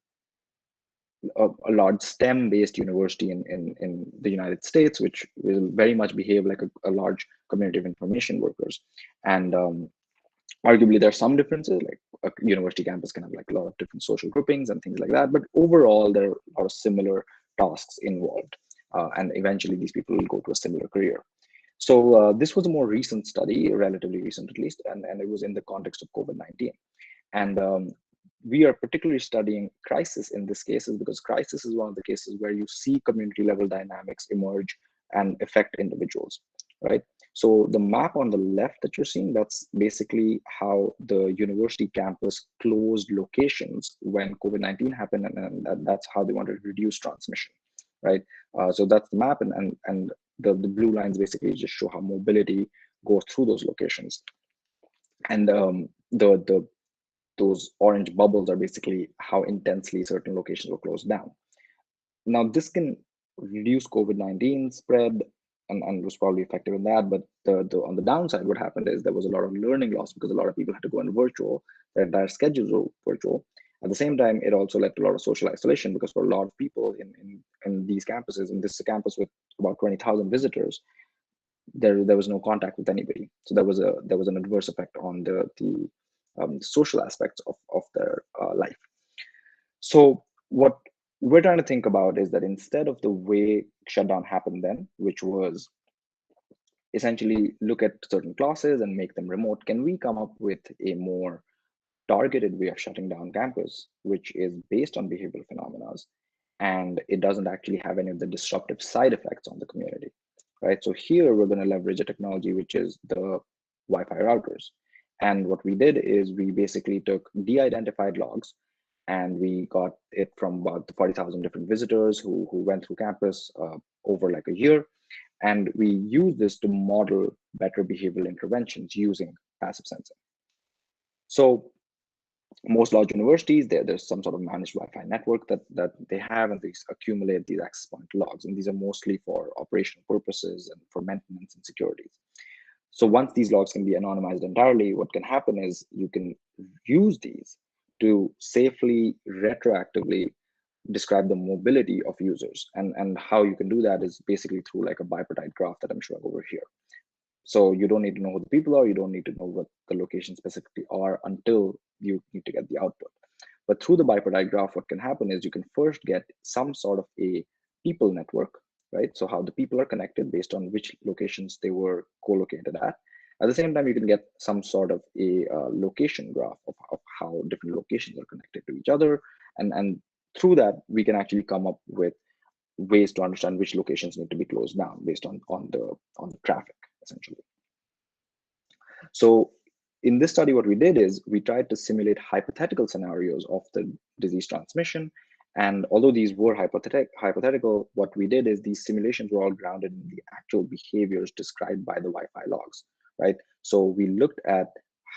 a large STEM-based university in the United States, which will very much behave like a large community of information workers. And arguably, there are some differences, like a university campus can have like a lot of different social groupings and things like that. But overall, there are a lot of similar tasks involved. And eventually, these people will go to a similar career. So this was a more recent study, relatively recent at least, and it was in the context of COVID-19. And we are particularly studying crisis in this case because crisis is one of the cases where you see community level dynamics emerge and affect individuals, right? So the map on the left that you're seeing, that's basically how the university campus closed locations when COVID-19 happened, and that's how they wanted to reduce transmission, right? So that's the map, and the blue lines basically just show how mobility goes through those locations. And those orange bubbles are basically how intensely certain locations were closed down. Now, this can reduce COVID-19 spread and was probably effective in that. But on the downside, what happened is there was a lot of learning loss because a lot of people had to go in virtual, their entire schedules were virtual. At the same time, it also led to a lot of social isolation because for a lot of people in these campuses, in this campus with about 20,000 visitors, there was no contact with anybody. So there was an adverse effect on the social aspects of their life. So what we're trying to think about is that instead of the way shutdown happened then, which was essentially look at certain classes and make them remote, can we come up with a more targeted way of shutting down campus, which is based on behavioral phenomena, and it doesn't actually have any of the disruptive side effects on the community, right? So here we're going to leverage a technology which is the Wi-Fi routers. And what we did is we basically took de-identified logs and we got it from about the 40,000 different visitors who went through campus over like a year. And we use this to model better behavioral interventions using passive sensing. So most large universities, there's some sort of managed Wi-Fi network that they have, and they accumulate these access point logs. And these are mostly for operational purposes and for maintenance and security. So once these logs can be anonymized entirely, what can happen is you can use these to safely, retroactively describe the mobility of users. And how you can do that is basically through like a bipartite graph that I'm showing over here. So you don't need to know who the people are, you don't need to know what the locations specifically are until you need to get the output. But through the bipartite graph, what can happen is you can first get some sort of a people network, right? So how the people are connected based on which locations they were co-located at. At the same time, you can get some sort of a location graph of how different locations are connected to each other. And through that, we can actually come up with ways to understand which locations need to be closed down based on the traffic, essentially. So in this study, what we did is we tried to simulate hypothetical scenarios of the disease transmission. And although these were hypothetical, what we did is these simulations were all grounded in the actual behaviors described by the Wi-Fi logs, right? So we looked at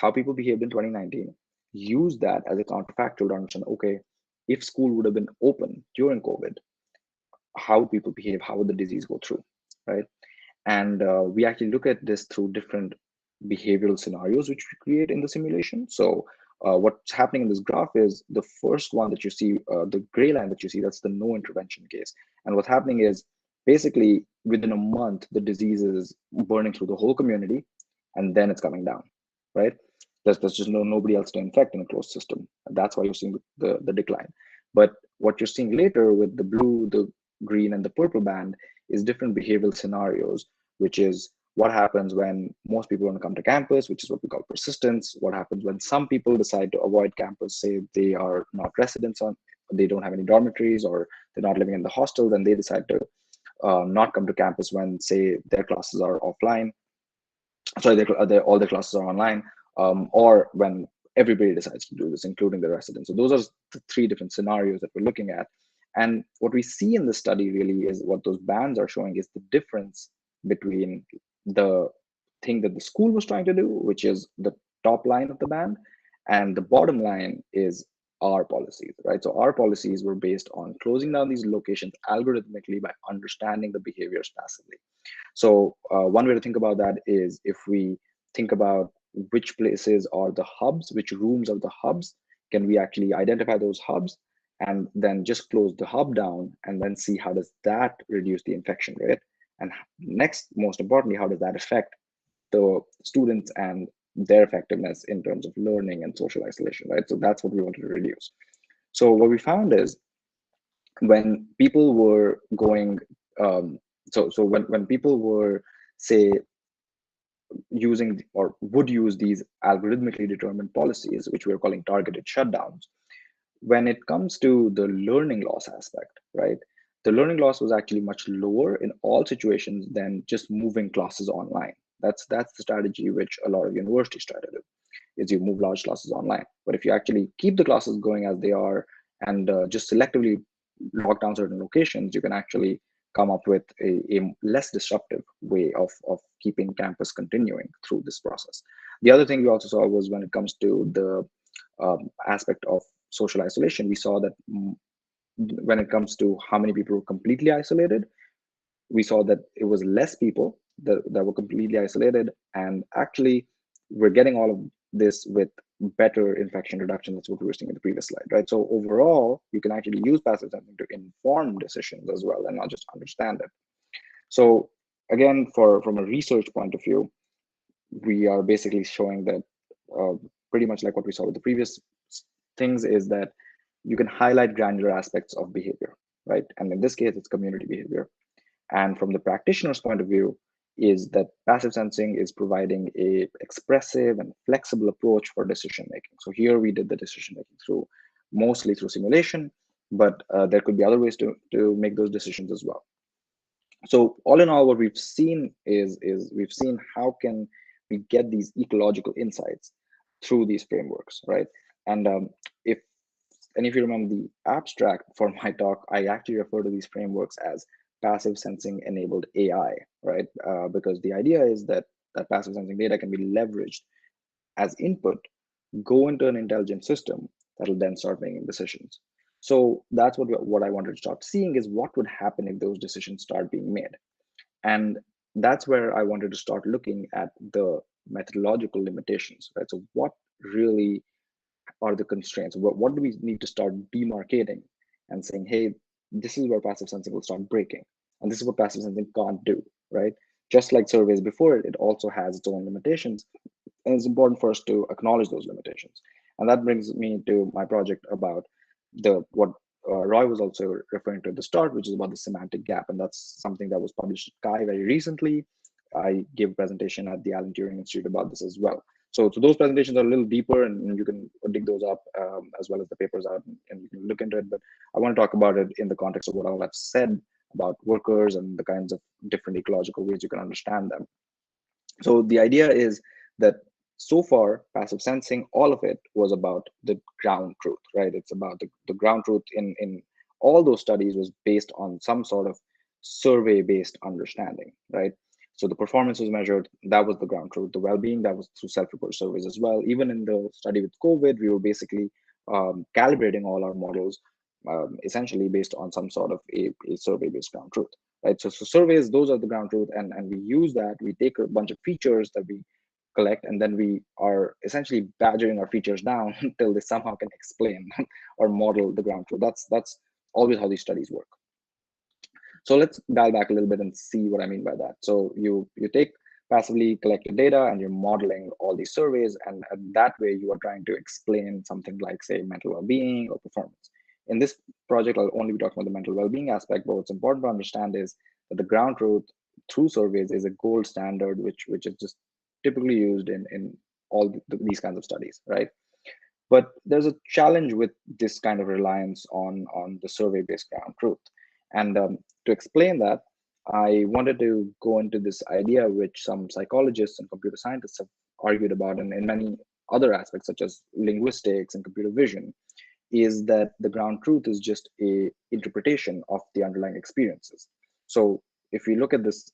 how people behaved in 2019, used that as a counterfactual to understand, okay, if school would have been open during COVID, how would people behave? How would the disease go through, right? And we actually look at this through different behavioral scenarios which we create in the simulation. So what's happening in this graph is the first one that you see, the gray line that you see, that's the no intervention case. And what's happening is basically within a month, the disease is burning through the whole community and then it's coming down, right? There's just nobody else to infect in a closed system. And that's why you're seeing the decline. But what you're seeing later with the blue, the green, and the purple band is different behavioral scenarios, which is what happens when most people want to come to campus, which is what we call persistence. What happens when some people decide to avoid campus, say they are not residents on, they don't have any dormitories, or they're not living in the hostel, then they decide to not come to campus when, say, their classes are offline. Sorry, all their classes are online, or when everybody decides to do this, including the residents. So those are the three different scenarios that we're looking at. And what we see in the study really is what those bands are showing is the difference between the thing that the school was trying to do, which is the top line of the band, and the bottom line is our policies, right? So our policies were based on closing down these locations algorithmically by understanding the behaviors passively. So one way to think about that is if we think about which places are the hubs, which rooms are the hubs, can we actually identify those hubs and then just close the hub down and then see how does that reduce the infection rate? And next, most importantly, how does that affect the students and their effectiveness in terms of learning and social isolation, right? So that's what we wanted to reduce. So what we found is when people were going, when people were, say, using or would use these algorithmically determined policies, which we're calling targeted shutdowns, when it comes to the learning loss aspect, right? The learning loss was actually much lower in all situations than just moving classes online. That's the strategy which a lot of universities try to do, is you move large classes online. But if you actually keep the classes going as they are and just selectively lock down certain locations, you can actually come up with a less disruptive way of keeping campus continuing through this process. The other thing we also saw was when it comes to the aspect of social isolation, we saw that when it comes to how many people were completely isolated, we saw that it was less people that were completely isolated, and actually we're getting all of this with better infection reduction. That's what we were seeing in the previous slide, right? So overall, you can actually use passive sensing to inform decisions as well and not just understand it. So again, from a research point of view, we are basically showing that pretty much like what we saw with the previous things, is that you can highlight granular aspects of behavior, right? And in this case, it's community behavior. And from the practitioner's point of view, is that passive sensing is providing a expressive and flexible approach for decision making. So here we did the decision making mostly through simulation, but there could be other ways to make those decisions as well. So all in all, what we've seen is we've seen how can we get these ecological insights through these frameworks, right? And if you remember the abstract for my talk, I actually refer to these frameworks as passive sensing enabled AI, right? Because the idea is that passive sensing data can be leveraged as input, go into an intelligent system that'll then start making decisions. So that's what I wanted to start seeing, is what would happen if those decisions start being made. And that's where I wanted to start looking at the methodological limitations, right? So what really are the constraints? What do we need to start demarcating and saying, hey, this is where passive sensing will start breaking, and this is what passive sensing can't do, right? Just like surveys before it also has its own limitations, and it's important for us to acknowledge those limitations. And that brings me to my project about what Roy was also referring to at the start, which is about the semantic gap, and that's something that was published at CHI very recently. I gave a presentation at the Alan Turing Institute about this as well. So those presentations are a little deeper, and you can dig those up as well as the papers out, and you can look into it. But I want to talk about it in the context of what all I've said about workers and the kinds of different ecological ways you can understand them. So the idea is that so far, passive sensing, all of it was about the ground truth, right? It's about the ground truth in all those studies was based on some sort of survey-based understanding, right? So the performance was measured, that was the ground truth. The well-being, that was through self-report surveys as well. Even in the study with COVID, we were basically calibrating all our models essentially based on some sort of a survey-based ground truth, right? So surveys, those are the ground truth, and we use that. We take a bunch of features that we collect, and then we are essentially badgering our features down until they somehow can explain or model the ground truth. That's always how these studies work. So let's dial back a little bit and see what I mean by that. So you take passively collected data and you're modeling all these surveys, and that way you are trying to explain something like, say, mental well-being or performance. In this project, I'll only be talking about the mental well-being aspect, but what's important to understand is that the ground truth through surveys is a gold standard, which is just typically used in all these kinds of studies, right? But there's a challenge with this kind of reliance on the survey-based ground truth. And to explain that, I wanted to go into this idea which some psychologists and computer scientists have argued about, and in many other aspects, such as linguistics and computer vision, is that the ground truth is just a interpretation of the underlying experiences. So if we look at this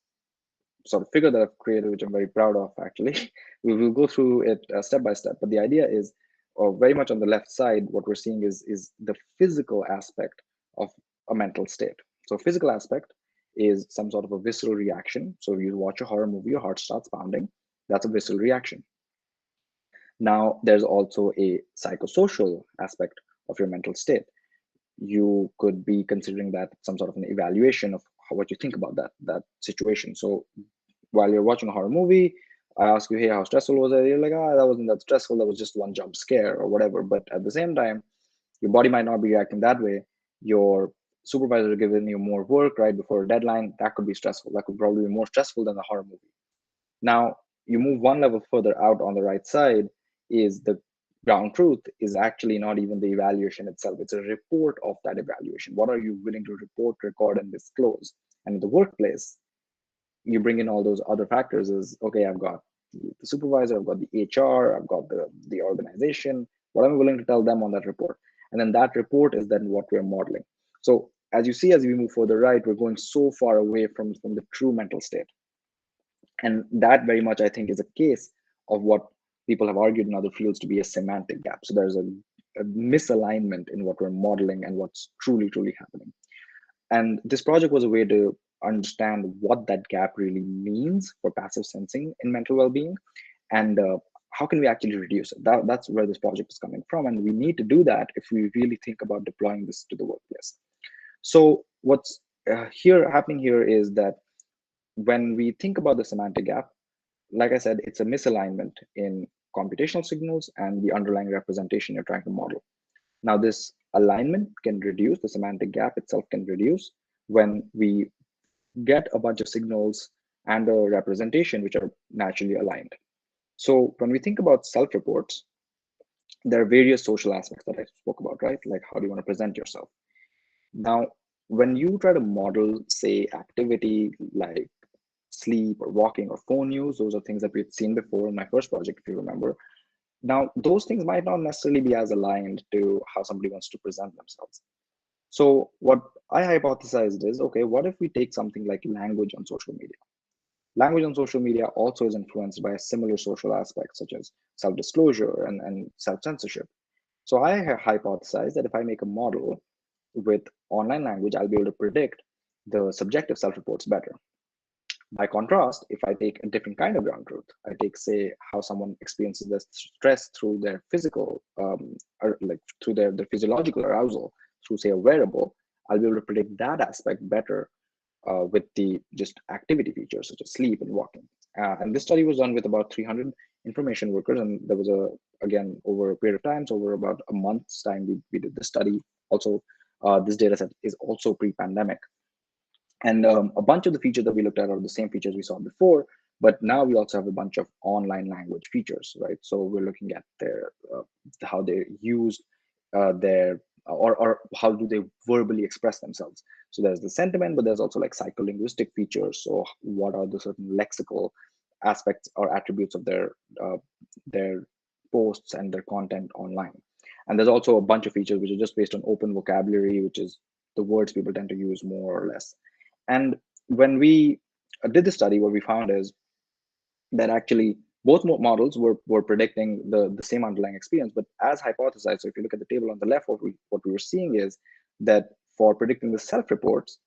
sort of figure that I've created, which I'm very proud of, actually, we will go through it step by step. But the idea is, very much on the left side, what we're seeing is the physical aspect of a mental state. So physical aspect is some sort of a visceral reaction. So if you watch a horror movie, your heart starts pounding. That's a visceral reaction. Now, there's also a psychosocial aspect of your mental state. You could be considering that some sort of an evaluation of what you think about that situation. So while you're watching a horror movie, I ask you, hey, how stressful was it? You're like, ah, that wasn't that stressful. That was just one jump scare or whatever. But at the same time, your body might not be reacting that way. Your supervisor giving you more work right before a deadline. That could be stressful. That could probably be more stressful than the horror movie. Now, you move one level further out on the right side, is the ground truth is actually not even the evaluation itself. It's a report of that evaluation. What are you willing to report, record, and disclose? And in the workplace, you bring in all those other factors is, okay, I've got the supervisor, I've got the HR, I've got the organization. What am I willing to tell them on that report? And then that report is then what we're modeling. So as you see, as we move further right, we're going so far away from the true mental state. And that very much, I think, is a case of what people have argued in other fields to be a semantic gap. So there's a misalignment in what we're modeling and what's truly happening. And this project was a way to understand what that gap really means for passive sensing in mental well-being, and how can we actually reduce it. That's where this project is coming from, and we need to do that if we really think about deploying this to the workplace. So what's happening here is that when we think about the semantic gap, like I said, it's a misalignment in computational signals and the underlying representation you're trying to model. Now, this alignment can reduce, the semantic gap itself can reduce when we get a bunch of signals and a representation which are naturally aligned. So when we think about self-reports, there are various social aspects that I spoke about, right? Like, how do you want to present yourself? Now, when you try to model, say, activity like sleep or walking or phone use, those are things that we've seen before in my first project, if you remember. Now, those things might not necessarily be as aligned to how somebody wants to present themselves. So what I hypothesized is, okay, what if we take something like language on social media? Language on social media also is influenced by a similar social aspects such as self-disclosure and self-censorship. So I have hypothesized that if I make a model with online language, I'll be able to predict the subjective self-reports better. By contrast, if I take a different kind of ground truth, I take, say, how someone experiences the stress through their physical, or like through their physiological arousal, through, say, a wearable, I'll be able to predict that aspect better with the just activity features such as sleep and walking. And this study was done with about 300 information workers, and there was again, over a period of time, so over about a month's time, we did the study. Also, this data set is also pre-pandemic. And a bunch of the features that we looked at are the same features we saw before, but now we also have a bunch of online language features, right? So we're looking at their how they use their or how do they verbally express themselves. So there's the sentiment, but there's also like psycholinguistic features. So what are the certain lexical aspects or attributes of their posts and their content online? And there's also a bunch of features which are just based on open vocabulary, which is the words people tend to use more or less. And when we did the study, what we found is that actually both models were predicting the same underlying experience, but as hypothesized. So if you look at the table on the left, what we were seeing is that for predicting the self-reports,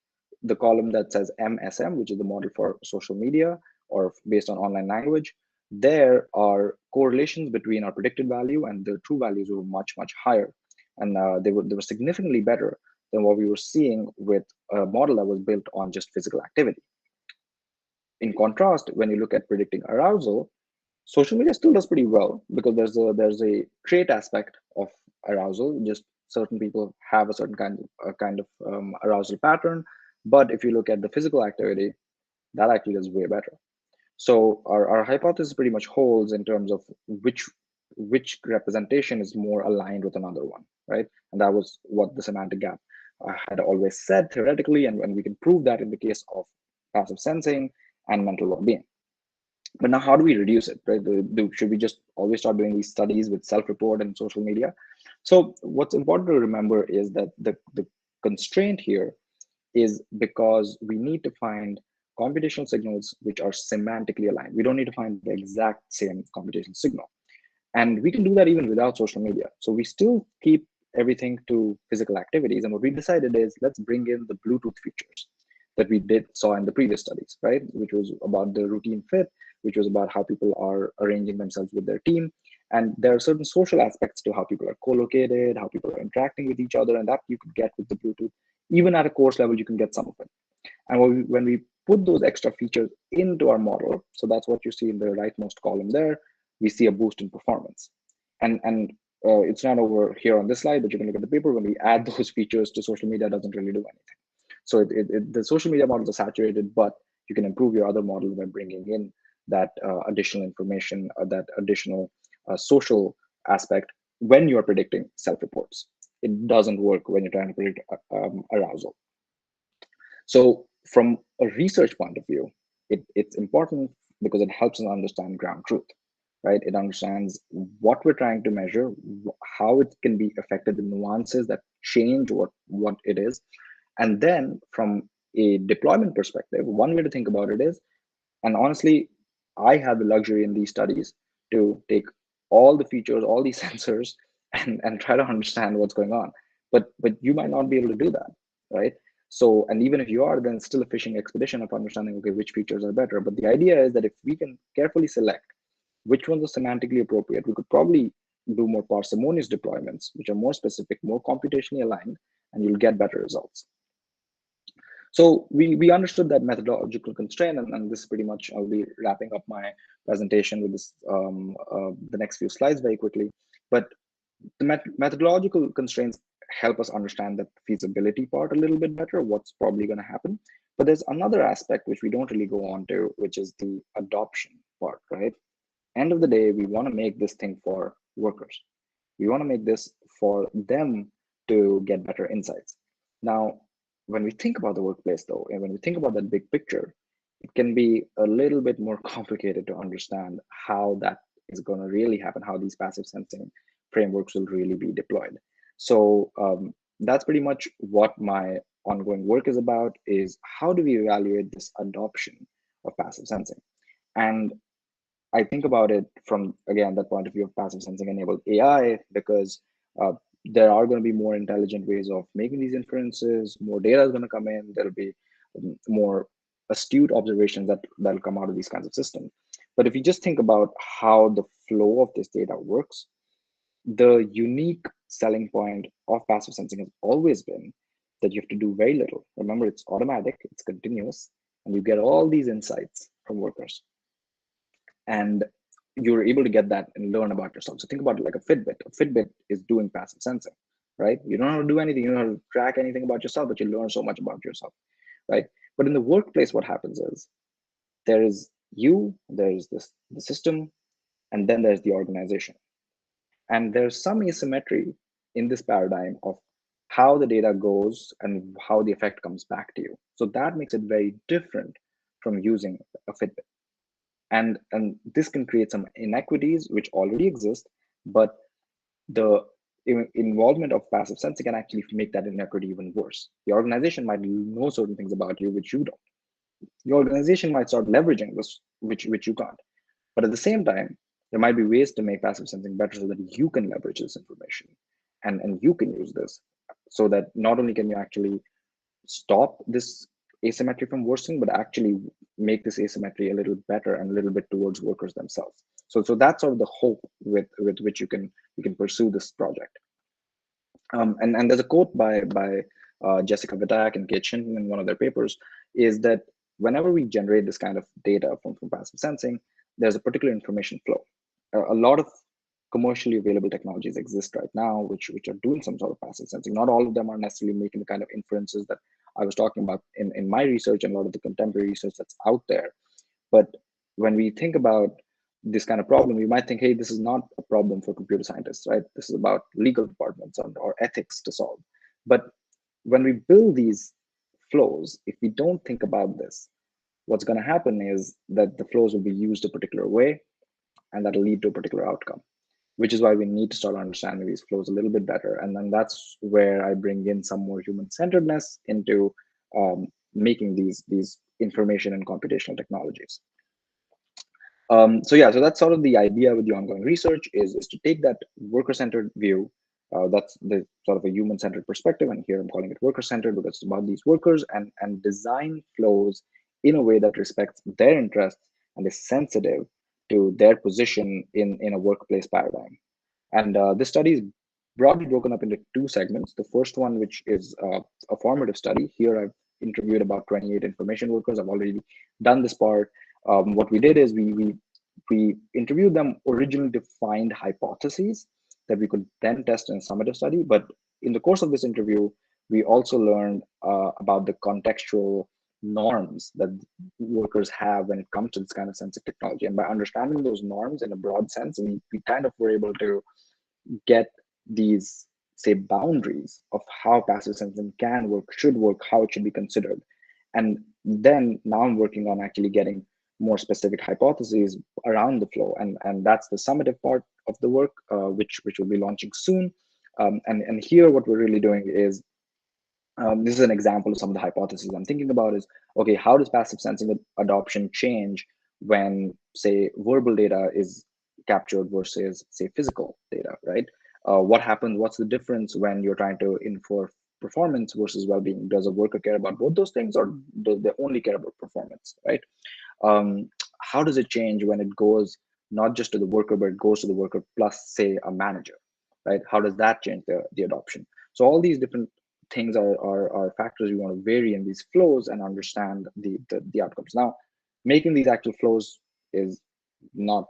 the column that says MSM, which is the model for social media or based on online language, there are correlations between our predicted value and the true values were much higher, and they were significantly better than what we were seeing with a model that was built on just physical activity. In contrast, when you look at predicting arousal, social media still does pretty well because there's a trait aspect of arousal. Just certain people have a certain kind of arousal pattern, but if you look at the physical activity, that actually does way better. So our hypothesis pretty much holds in terms of which representation is more aligned with another one, right? And that was what the semantic gap had always said theoretically, and we can prove that in the case of passive sensing and mental well-being. But now, how do we reduce it, right? Should we just always start doing these studies with self-report and social media? So what's important to remember is that the constraint here is because we need to find computational signals which are semantically aligned. We don't need to find the exact same computational signal. And we can do that even without social media. So we still keep everything to physical activities. And what we decided is, let's bring in the Bluetooth features that we saw in the previous studies, right? Which was about the routine fit, which was about how people are arranging themselves with their team. And there are certain social aspects to how people are co-located, how people are interacting with each other, and that you could get with the Bluetooth. Even at a course level, you can get some of it. And when we put those extra features into our model, so that's what you see in the rightmost column there, we see a boost in performance. And it's not over here on this slide, but you can look at the paper. When we add those features to social media, it doesn't really do anything. So the social media models are saturated, but you can improve your other model by bringing in that additional information, that additional social aspect when you're predicting self-reports. It doesn't work when you're trying to predict arousal. So from a research point of view, it's important because it helps us understand ground truth, right? It understands what we're trying to measure, how it can be affected, the nuances that change what it is. And then from a deployment perspective, one way to think about it is, and honestly, I have the luxury in these studies to take all the features, all these sensors, and try to understand what's going on. But you might not be able to do that, right? So, and even if you are, then it's still a fishing expedition of understanding, okay, which features are better. But the idea is that if we can carefully select which ones are semantically appropriate, we could probably do more parsimonious deployments, which are more specific, more computationally aligned, and you'll get better results. So we understood that methodological constraint, and this is pretty much, I'll be wrapping up my presentation with this the next few slides very quickly. But the methodological constraints help us understand the feasibility part a little bit better, what's probably going to happen. But there's another aspect which we don't really go on to, which is the adoption part, right? End of the day, we want to make this thing for workers. We want to make this for them to get better insights. Now, when we think about the workplace, though, and when we think about that big picture, it can be a little bit more complicated to understand how that is going to really happen, how these passive sensing frameworks will really be deployed. So that's pretty much what my ongoing work is about, is how do we evaluate this adoption of passive sensing? And I think about it from, again, that point of view of passive sensing enabled AI, because there are going to be more intelligent ways of making these inferences, more data is going to come in, there'll be more astute observations that'll come out of these kinds of systems. But if you just think about how the flow of this data works, the unique selling point of passive sensing has always been that you have to do very little. Remember, it's automatic, it's continuous, and you get all these insights from workers. And you're able to get that and learn about yourself. So think about it like a Fitbit. A Fitbit is doing passive sensing, right? You don't have to do anything, you don't have to track anything about yourself, but you learn so much about yourself, right? But in the workplace, what happens is there is you, there's the system, and then there's the organization. And there's some asymmetry in this paradigm of how the data goes and how the effect comes back to you. So that makes it very different from using a Fitbit. And this can create some inequities which already exist, but the involvement of passive sensing can actually make that inequity even worse. The organization might know certain things about you which you don't. The organization might start leveraging this, which you can't. But at the same time, there might be ways to make passive sensing better so that you can leverage this information and you can use this, so that not only can you actually stop this asymmetry from worsening, but actually make this asymmetry a little better and a little bit towards workers themselves. So that's sort of the hope with which you can pursue this project. And there's a quote by Jessica Vitak and Kate Shinton in one of their papers, is that whenever we generate this kind of data from passive sensing, there's a particular information flow. A lot of commercially available technologies exist right now, which are doing some sort of passive sensing. Not all of them are necessarily making the kind of inferences that I was talking about in my research and a lot of the contemporary research that's out there. But when we think about this kind of problem, you might think, hey, this is not a problem for computer scientists, right? This is about legal departments or ethics to solve. But when we build these flows, if we don't think about this, what's going to happen is that the flows will be used a particular way, and that'll lead to a particular outcome, which is why we need to start understanding these flows a little bit better. And then that's where I bring in some more human-centeredness into making these information and computational technologies. So yeah, so that's sort of the idea with the ongoing research is to take that worker-centered view. That's the sort of a human-centered perspective, and here I'm calling it worker-centered because it's about these workers, and design flows in a way that respects their interests and is sensitive to their position in a workplace paradigm. And this study is broadly broken up into two segments. The first one, which is a formative study. Here I've interviewed about 28 information workers. I've already done this part. What we did is we interviewed them originally defined hypotheses that we could then test in a summative study. But in the course of this interview, we also learned about the contextual norms that workers have when it comes to this kind of sensitive technology. And by understanding those norms in a broad sense, we kind of were able to get these, say, boundaries of how passive sensing can work, should work, how it should be considered. And then now I'm working on actually getting more specific hypotheses around the flow. And that's the summative part of the work, which will be launching soon. And here what we're really doing is, this is an example of some of the hypotheses I'm thinking about is, okay, how does passive sensing adoption change when, say, verbal data is captured versus, say, physical data, right? What happens, what's the difference when you're trying to infer performance versus well-being? Does a worker care about both those things, or do they only care about performance, right? How does it change when it goes not just to the worker, but it goes to the worker plus, say, a manager, right? How does that change the adoption? So all these different things are factors we want to vary in these flows and understand the outcomes. Now, making these actual flows is not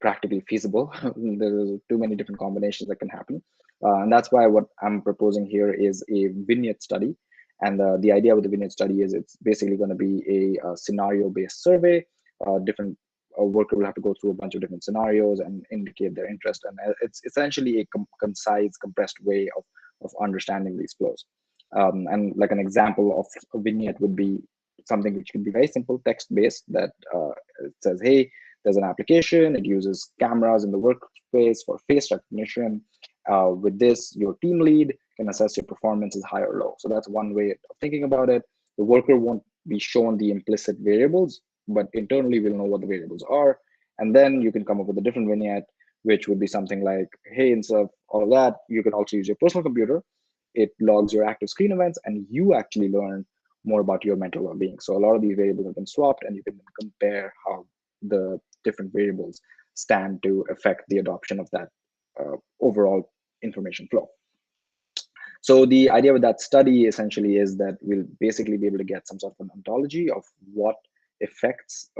practically feasible. There's too many different combinations that can happen. And that's why what I'm proposing here is a vignette study. And the idea with the vignette study is it's basically going to be a scenario-based survey. Different worker will have to go through a bunch of different scenarios and indicate their interest. And it's essentially a concise, compressed way of understanding these flows. And like an example of a vignette would be something which can be very simple, text-based, that it says, hey, there's an application, it uses cameras in the workspace for face recognition. With this, your team lead can assess your performance is high or low. So that's one way of thinking about it. The worker won't be shown the implicit variables, but internally we'll know what the variables are. And then you can come up with a different vignette, which would be something like, hey, instead of all of that, you can also use your personal computer. It logs your active screen events, and you actually learn more about your mental well-being. So a lot of these variables have been swapped, and you can compare how the different variables stand to affect the adoption of that overall information flow. So the idea with that study essentially is that we'll basically be able to get some sort of an ontology of what affects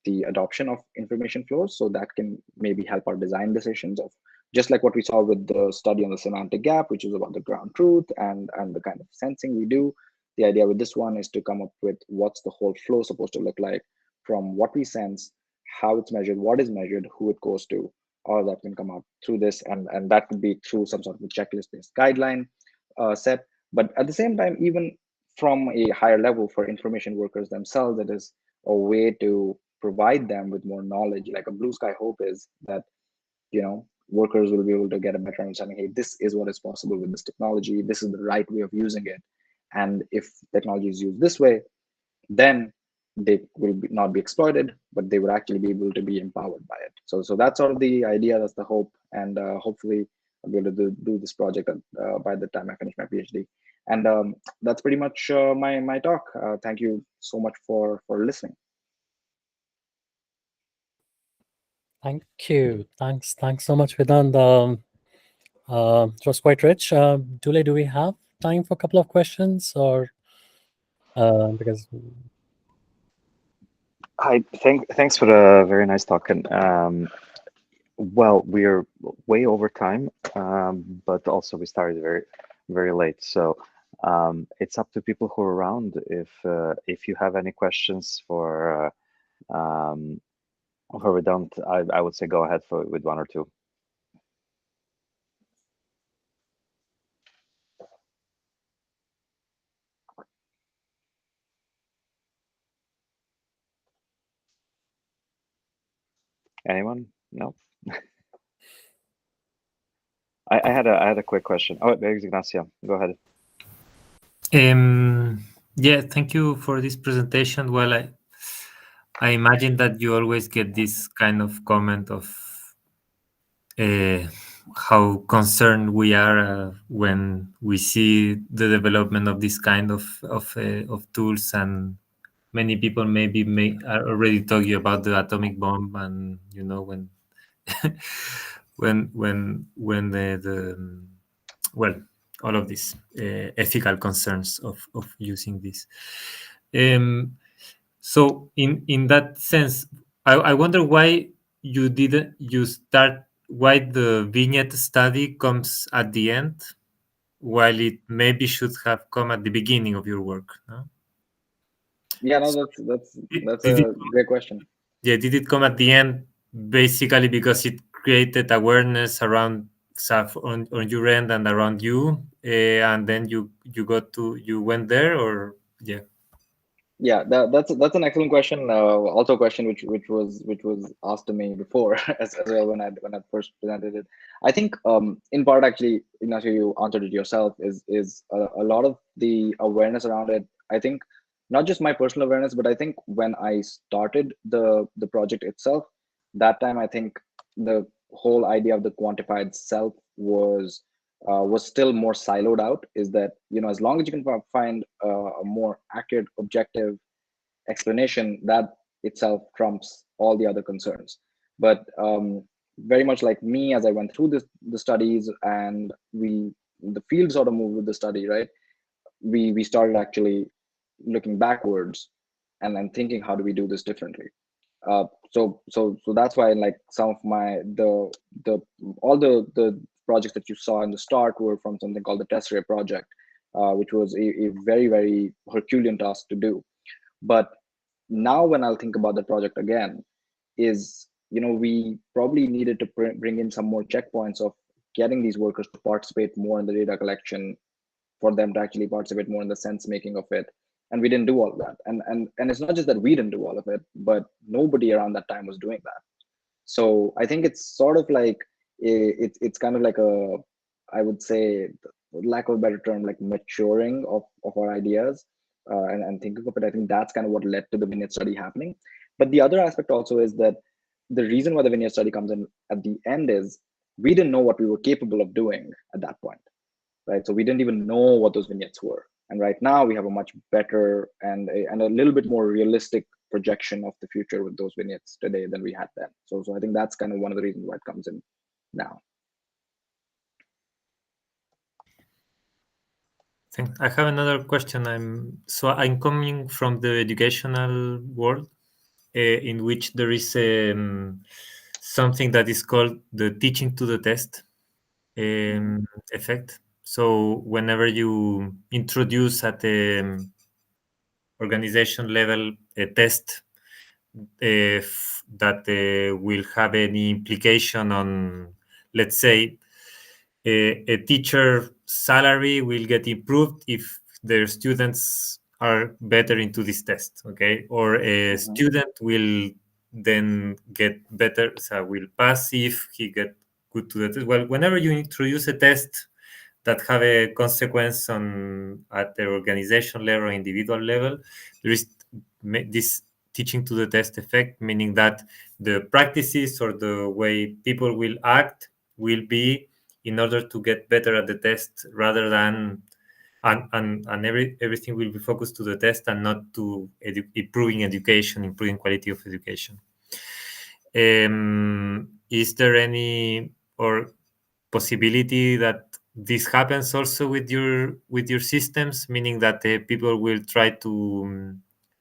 the adoption of information flows. So that can maybe help our design decisions of, just like what we saw with the study on the semantic gap, which is about the ground truth and the kind of sensing we do. The idea with this one is to come up with what's the whole flow supposed to look like from what we sense, how it's measured, what is measured, who it goes to. All that can come out through this, and that could be through some sort of a checklist-based guideline set. But at the same time, even from a higher level for information workers themselves, it is a way to provide them with more knowledge. Like a blue sky hope is that, workers will be able to get a better understanding. Hey, this is what is possible with this technology. This is the right way of using it. And if technology is used this way, then they will not be exploited, but they would actually be able to be empowered by it. So that's sort of the idea. That's the hope. And hopefully I'll be able to do this project by the time I finish my PhD. And that's pretty much my talk. Thank you so much for listening. Thank you. Thanks so much, Vedant. It was quite rich. Dule, do we have time for a couple of questions, or because Hi, thanks for the very nice talk. And well, we're way over time, but also we started very late. So it's up to people who are around. If you have any questions for Vedant, I would say go ahead with one or two. Anyone? No. I had a quick question. Oh, there's Ignacio. Go ahead. Yeah, thank you for this presentation. Well, I imagine that you always get this kind of comment of how concerned we are when we see the development of this kind of tools and many people maybe are already told you about the atomic bomb, and when when the well, all of these ethical concerns of using this. So in that sense, I wonder why you didn't you start why the vignette study comes at the end, while it maybe should have come at the beginning of your work. No? Yeah, no, So that's did it, a great question. yeah, did it come at the end basically because it created awareness around stuff on your end and around you, and then you went there, or yeah? Yeah, that's an excellent question. Also, a question which was asked to me before as well when I first presented it. I think in part actually, Ignacio, you answered it yourself. Is a lot of the awareness around it. I think not just my personal awareness, but I think when I started the project itself, that time I think the whole idea of the quantified self was still more siloed out. Is that, as long as you can find a more accurate, objective explanation, that itself trumps all the other concerns. But very much like me, as I went through the studies, and the field sort of moved with the study, right? We started actually looking backwards and then thinking, how do we do this differently? So that's why, like, some of the all the projects that you saw in the start were from something called the Tesserae project, which was a very, very Herculean task to do. But now when I'll think about the project again, is, we probably needed to bring in some more checkpoints of getting these workers to participate more in the data collection, for them to actually participate more in the sense making of it. And we didn't do all of that. And it's not just that we didn't do all of it, but nobody around that time was doing that. So I think it's sort of like it's kind of like I would say, lack of a better term, like maturing of our ideas, and thinking of it. I think that's kind of what led to the Vignette study happening. But the other aspect also is that the reason why the Vignette study comes in at the end is we didn't know what we were capable of doing at that point, right? So we didn't even know what those vignettes were. And right now we have a much better and a little bit more realistic projection of the future with those vignettes today than we had then. So I think that's kind of one of the reasons why it comes in now. I have another question. I'm coming from the educational world, in which there is something that is called the teaching to the test effect. So whenever you introduce at the organization level a test that will have any implication on, let's say, a teacher salary will get improved if their students are better into this test, okay? Or a student will then get better, so will pass if he get good to the test. Well, whenever you introduce a test that have a consequence on at the organization level or individual level, there is this teaching to the test effect, meaning that the practices or the way people will act will be in order to get better at the test, rather than everything will be focused to the test and not to improving education, improving quality of education. Is there any or possibility that this happens also with your systems, meaning that people will try to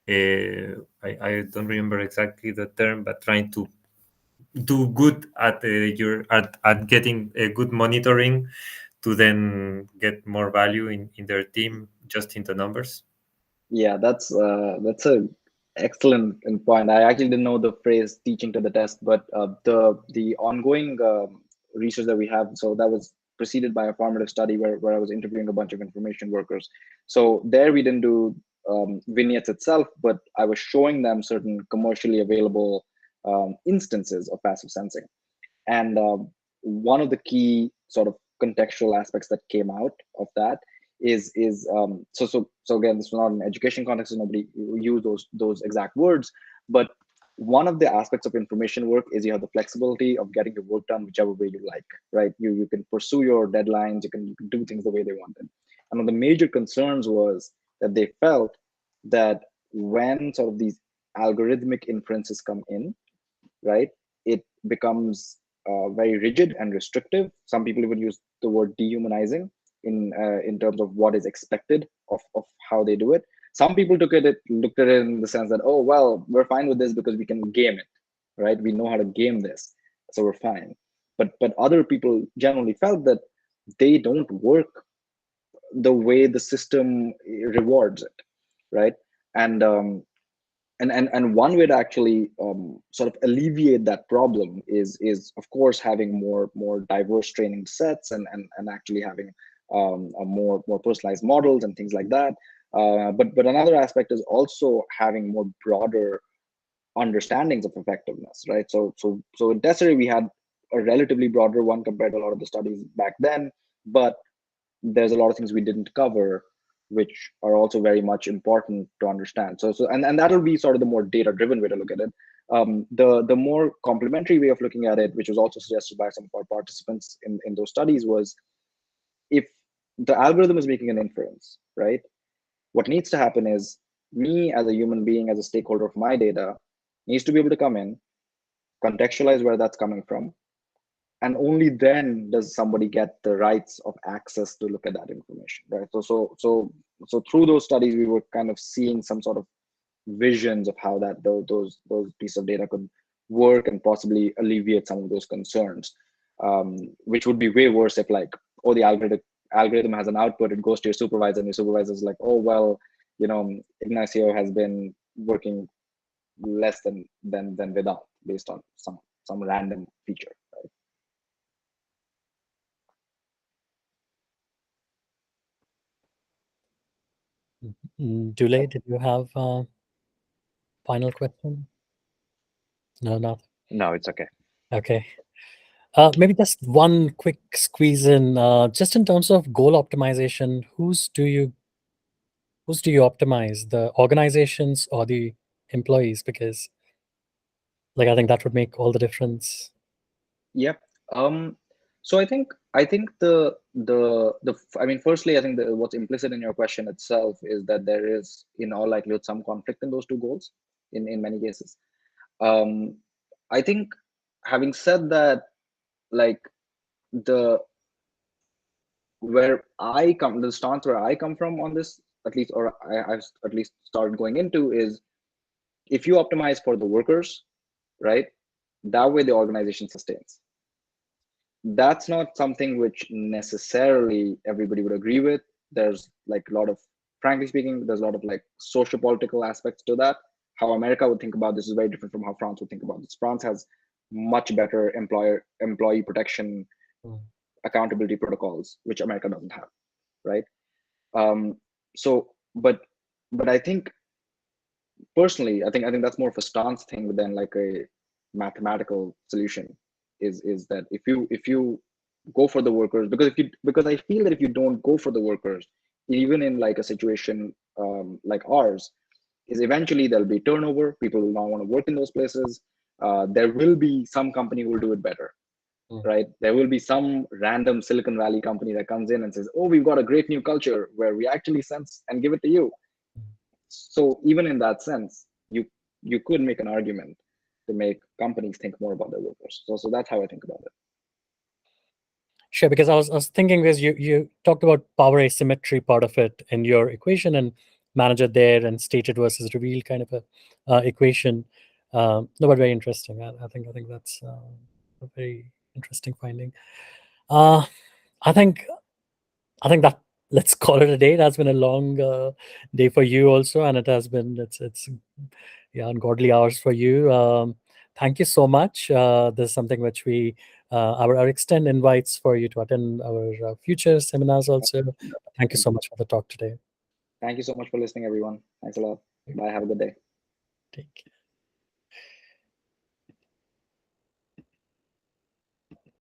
I don't remember exactly the term, but trying to do good at at getting a good monitoring to then get more value in their team, just in the numbers? Yeah, that's a excellent point. I actually didn't know the phrase "teaching to the test," but the ongoing research that we have, so that was preceded by a formative study where I was interviewing a bunch of information workers. So there we didn't do vignettes itself, but I was showing them certain commercially available instances of passive sensing. And one of the key sort of contextual aspects that came out of that is so again, this was not an education context, so nobody used those exact words, but one of the aspects of information work is you have the flexibility of getting your work done whichever way you like, right? You can pursue your deadlines, you can do things the way they wanted. And one of the major concerns was that they felt that when sort of these algorithmic inferences come in, right, it becomes very rigid and restrictive. Some people even use the word dehumanizing in terms of what is expected of how they do it. Some people looked at it in the sense that, oh, well, we're fine with this because we can game it, right? We know how to game this, so we're fine. But other people generally felt that they don't work the way the system rewards it, right? And one way to actually sort of alleviate that problem is of course having more diverse training sets and actually having a more personalized models and things like that. But another aspect is also having more broader understandings of effectiveness, right? So in Tesserae we had a relatively broader one compared to a lot of the studies back then, but there's a lot of things we didn't cover which are also very much important to understand. So and that'll be sort of the more data driven way to look at it. The more complementary way of looking at it, which was also suggested by some of our participants in those studies, was if the algorithm is making an inference, right, what needs to happen is me as a human being, as a stakeholder of my data, needs to be able to come in, contextualize where that's coming from, and only then does somebody get the rights of access to look at that information, right? So through those studies we were kind of seeing some sort of visions of how that those pieces of data could work and possibly alleviate some of those concerns, which would be way worse if, like, oh, the algorithm has an output, it goes to your supervisor, and your supervisor is like, oh, well, you know, Ignacio has been working less than Vedant based on some random feature, right? Dule, did you have a final question? No, not. No, it's okay. Okay. Maybe just one quick squeeze in, just in terms of goal optimization, whose do you optimize, the organizations or the employees? Because, like, I think that would make all the difference. Yep. So I think the I mean, firstly, I think what's implicit in your question itself is that there is, in all likelihood, some conflict in those two goals in many cases. I think, having said that, like, the stance where I come from on this, at least, or I've at least started going into, is if you optimize for the workers, right, that way the organization sustains. That's not something which necessarily everybody would agree with. There's, like, a lot of, frankly speaking, there's a lot of, like, socio-political aspects to that. How America would think about this is very different from how France would think about this. France has much better employee protection accountability protocols, which America doesn't have, right? So but I think, personally, I think that's more of a stance thing than like a mathematical solution. Is that if you go for the workers, because I feel that if you don't go for the workers, even in, like, a situation like ours, is eventually there'll be turnover. People will not want to work in those places. There will be some company who will do it better, right? There will be some random Silicon Valley company that comes in and says, oh, we've got a great new culture where we actually sense and give it to you. So even in that sense, you could make an argument to make companies think more about their workers. So that's how I think about it. Sure, because I was thinking, because you talked about power asymmetry part of it in your equation, and manager there and stated versus revealed kind of a equation. No, but very interesting. I think that's a very interesting finding. I think that, let's call it a day. It has been a long day for you also, and it's ungodly hours for you. Thank you so much. This is something which we our extend invites for you to attend our future seminars also. Thank you so much for the talk today. Thank you so much for listening, everyone. Thanks a lot. Bye. Have a good day. Take care.